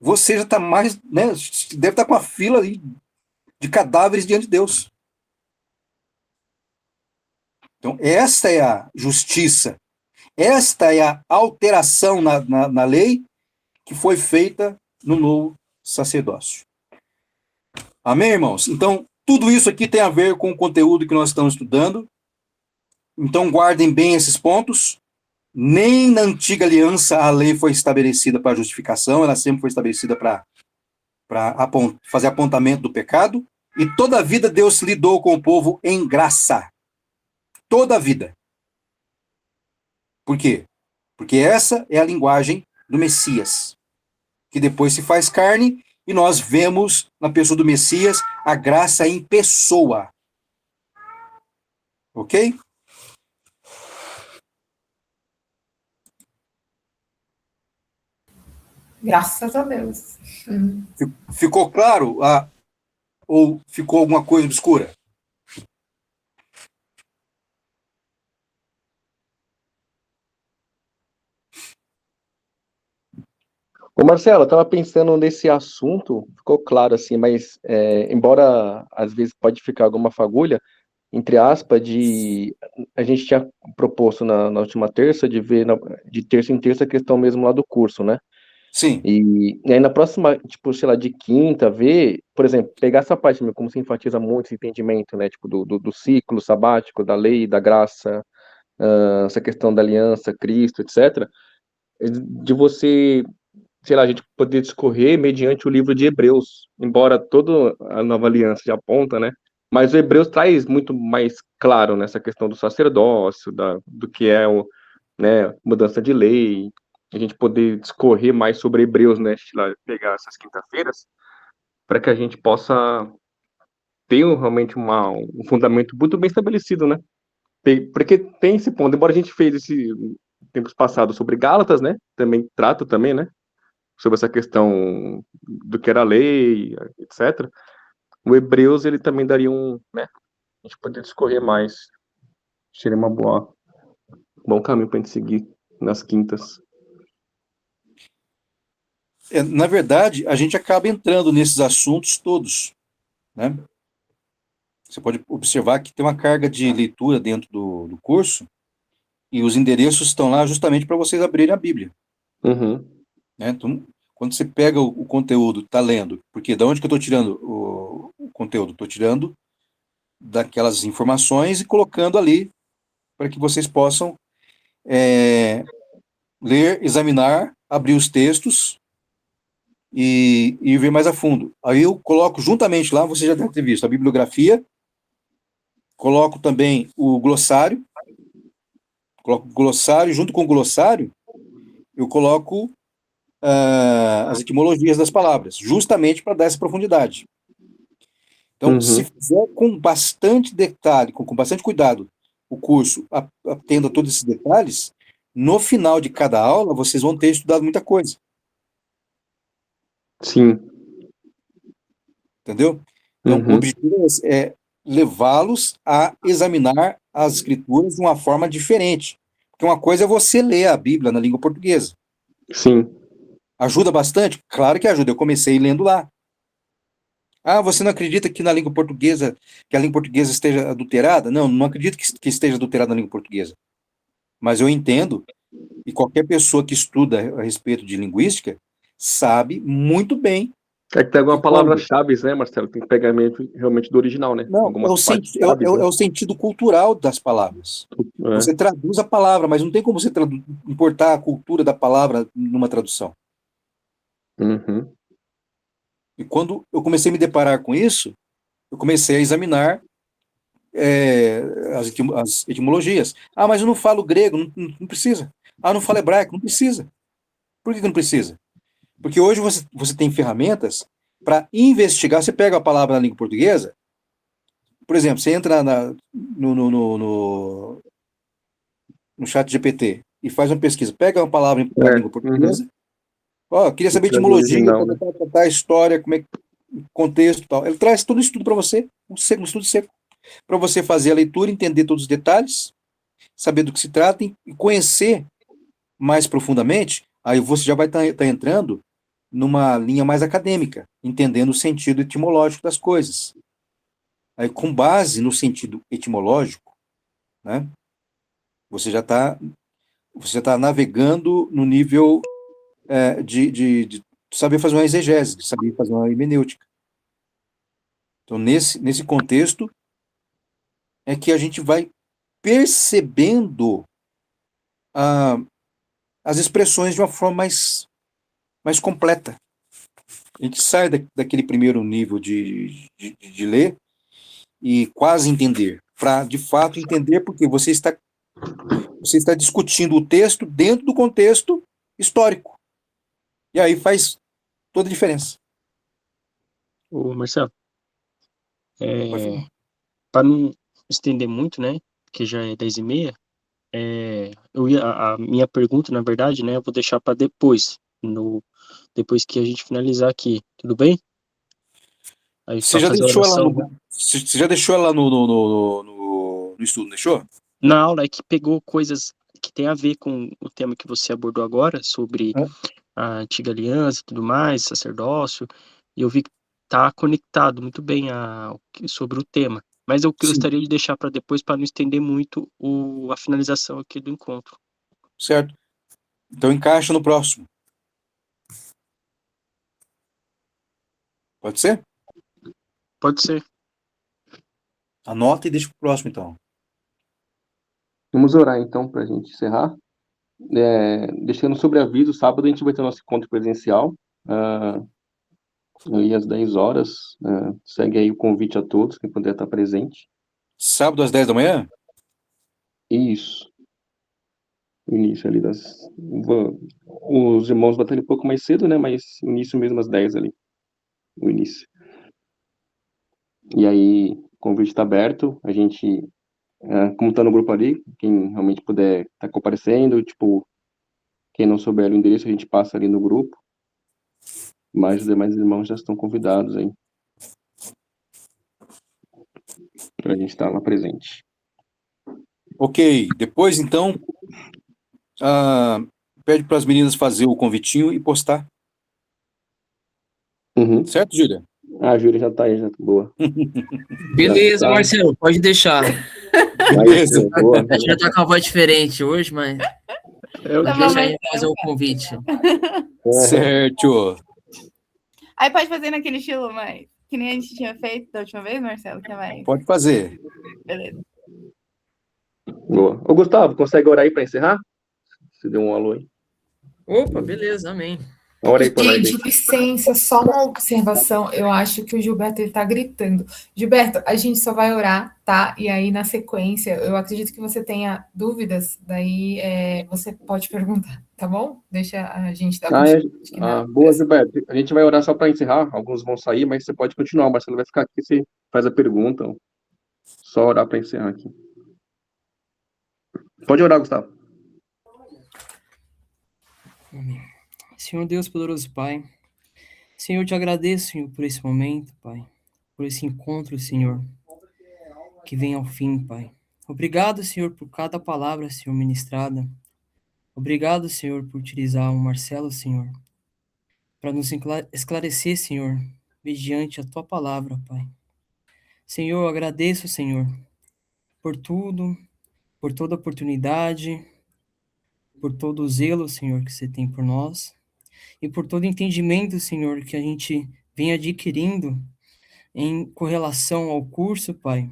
você já está mais, né, deve estar com a fila de cadáveres diante de Deus. Então, esta é a justiça. Esta é a alteração na lei que foi feita no novo sacerdócio. Amém, irmãos? Então, tudo isso aqui tem a ver com o conteúdo que nós estamos estudando. Então, guardem bem esses pontos. Nem na antiga aliança a lei foi estabelecida para justificação, ela sempre foi estabelecida para fazer apontamento do pecado. E toda a vida Deus lidou com o povo em graça. Toda a vida. Por quê? Porque essa é a linguagem do Messias, que depois se faz carne, e nós vemos na pessoa do Messias a graça em pessoa. Ok? Graças a Deus. Ficou claro? Ou ficou alguma coisa obscura? Ô Marcelo, eu estava pensando nesse assunto, ficou claro assim, mas embora às vezes pode ficar alguma fagulha, entre aspas, a gente tinha proposto na última terça de ver de terça em terça a questão mesmo lá do curso, né? Sim. E aí na próxima, tipo, sei lá, de quinta, ver, por exemplo, pegar essa parte, como se enfatiza muito esse entendimento, né? Tipo, do ciclo sabático, da lei, da graça, essa questão da aliança, Cristo, etc. De você, sei lá, a gente poder discorrer mediante o livro de Hebreus, embora toda a nova aliança já aponta, né? Mas o Hebreus traz muito mais claro nessa questão do sacerdócio, do que é né, mudança de lei, a gente poder discorrer mais sobre Hebreus, né? Lá, pegar essas quinta-feiras, para que a gente possa ter realmente um fundamento muito bem estabelecido, né? Porque tem esse ponto, embora a gente fez esse tempos passados sobre Gálatas, né? Também trata também, né? Sobre essa questão do que era a lei, etc. O Hebreus, ele também daria né? A gente poderia discorrer mais. Seria bom caminho para a gente seguir nas quintas. Na verdade, a gente acaba entrando nesses assuntos todos, né? Você pode observar que tem uma carga de leitura dentro do curso, e os endereços estão lá justamente para vocês abrirem a Bíblia. Uhum. Né? Então, quando você pega o conteúdo, está lendo, porque da onde que eu estou tirando o conteúdo? Estou tirando daquelas informações e colocando ali para que vocês possam ler, examinar, abrir os textos e ver mais a fundo. Aí eu coloco juntamente lá, você já deve ter visto, a bibliografia, coloco também o glossário, junto com o glossário, eu coloco as etimologias das palavras, justamente para dar essa profundidade. Então, se fizer com bastante detalhe, com bastante cuidado, o curso, atendo a todos esses detalhes, no final de cada aula, vocês vão ter estudado muita coisa. Sim. Entendeu? Então, o Uhum. objetivo é levá-los a examinar as escrituras de uma forma diferente. Porque uma coisa é você ler a Bíblia na língua portuguesa. Sim. Ajuda bastante? Claro que ajuda. Eu comecei lendo lá. Ah, você não acredita que na língua portuguesa, que a língua portuguesa esteja adulterada? Não, não acredito que esteja adulterada na língua portuguesa. Mas eu entendo, e qualquer pessoa que estuda a respeito de linguística sabe muito bem É que tem que algumas quando... palavras-chave, né, Marcelo? Tem que pegar realmente do original, né? Não, Algumas partes chaves, é né? o sentido cultural das palavras. É. Você traduz a palavra, mas não tem como você importar a cultura da palavra numa tradução. Uhum. E quando eu comecei a me deparar com isso, eu comecei a examinar as etimologias. Ah, mas eu não falo grego, não precisa. Ah, eu não falo hebraico, não precisa. Por que não precisa? Porque hoje você tem ferramentas para investigar. Você pega a palavra na língua portuguesa, por exemplo, você entra no chat GPT e faz uma pesquisa, pega uma palavra na língua Uhum. portuguesa, ó, queria E saber traz o etimologia, original, né? a história, como é contexto e tal. Ele traz todo isso tudo para você, um estudo seco, para você fazer a leitura, entender todos os detalhes, saber do que se trata e conhecer mais profundamente, aí você já vai estar entrando numa linha mais acadêmica, entendendo o sentido etimológico das coisas. Aí, com base no sentido etimológico, né, você já está navegando no nível de saber fazer uma exegese, de saber fazer uma hermenêutica. Então, nesse contexto, é que a gente vai percebendo ah, as expressões de uma forma mais completa. A gente sai daquele primeiro nível de ler e quase entender, para de fato entender, porque você está discutindo o texto dentro do contexto histórico. E aí faz toda a diferença. Ô, Marcelo, Pode falar. para não estender muito, né, que já é 10h30, a minha pergunta, na verdade, né, eu vou deixar para depois, depois que a gente finalizar aqui, tudo bem? Aí Você para já fazer a deixou ela oração você já deixou ela no estudo, deixou? na aula, é que pegou coisas que tem a ver com o tema que você abordou agora, sobre Hã? a antiga aliança e tudo mais, sacerdócio, e eu vi que tá conectado muito bem sobre o tema. Mas eu Sim, gostaria de deixar para depois, para não estender muito a finalização aqui do encontro. certo. Então encaixa no próximo. Pode ser? Pode ser. Anota e deixa pro próximo, então. Vamos orar então para a gente encerrar. Deixando sobre aviso, sábado a gente vai ter nosso encontro presencial, aí às 10 horas. Segue aí o convite a todos, quem puder estar presente. Sábado às 10 da manhã? Isso. O início ali os irmãos baterem um pouco mais cedo, né? Mas o início mesmo às 10 ali. O início. E aí, o convite está aberto. A gente, como está no grupo ali, quem realmente puder estar comparecendo, tipo, quem não souber o endereço, a gente passa ali no grupo. Mas os demais irmãos já estão convidados aí para a gente estar lá presente. Ok. Depois, então, ah, pede para as meninas fazer o convitinho e postar. Uhum. Certo, Júlia? A Júlia já tá aí, já tá boa. Beleza, Já tá. Marcelo, pode deixar. Aí, Beleza. boa. A gente já tá com a voz diferente hoje, mas É o Tá dia. bom, deixa a mas... gente fazer o convite. Certo. Aí pode fazer naquele estilo mais... Que nem a gente tinha feito da última vez, Marcelo, que é mais... Pode fazer. Beleza. Boa. Ô, Gustavo, consegue orar aí para encerrar? Você deu um alô aí. Opa, beleza, amém. Ora aí para nós aí. Gente, licença, só uma observação. Eu acho que o Gilberto ele tá gritando. Gilberto, a gente só vai orar, tá? E aí, na sequência, eu acredito que você tenha dúvidas, daí você pode perguntar, tá bom? Deixa a gente dar continuidade aqui na Boa, oração. Gilberto. A gente vai orar só para encerrar. Alguns vão sair, mas você pode continuar. O Marcelo vai ficar aqui, você faz a pergunta. Só orar para encerrar aqui. Pode orar, Gustavo. Senhor Deus, poderoso Pai, Senhor, eu te agradeço, Senhor, por esse momento, Pai. por esse encontro, Senhor, que vem ao fim, Pai. Obrigado, Senhor, por cada palavra, Senhor, ministrada. Obrigado, Senhor, por utilizar o Marcelo, Senhor, para nos esclarecer, Senhor, mediante a Tua palavra, Pai. Senhor, eu agradeço, Senhor, por tudo, por toda oportunidade, por todo o zelo, Senhor, que você tem por nós, e por todo entendimento, Senhor, que a gente vem adquirindo em correlação ao curso, Pai,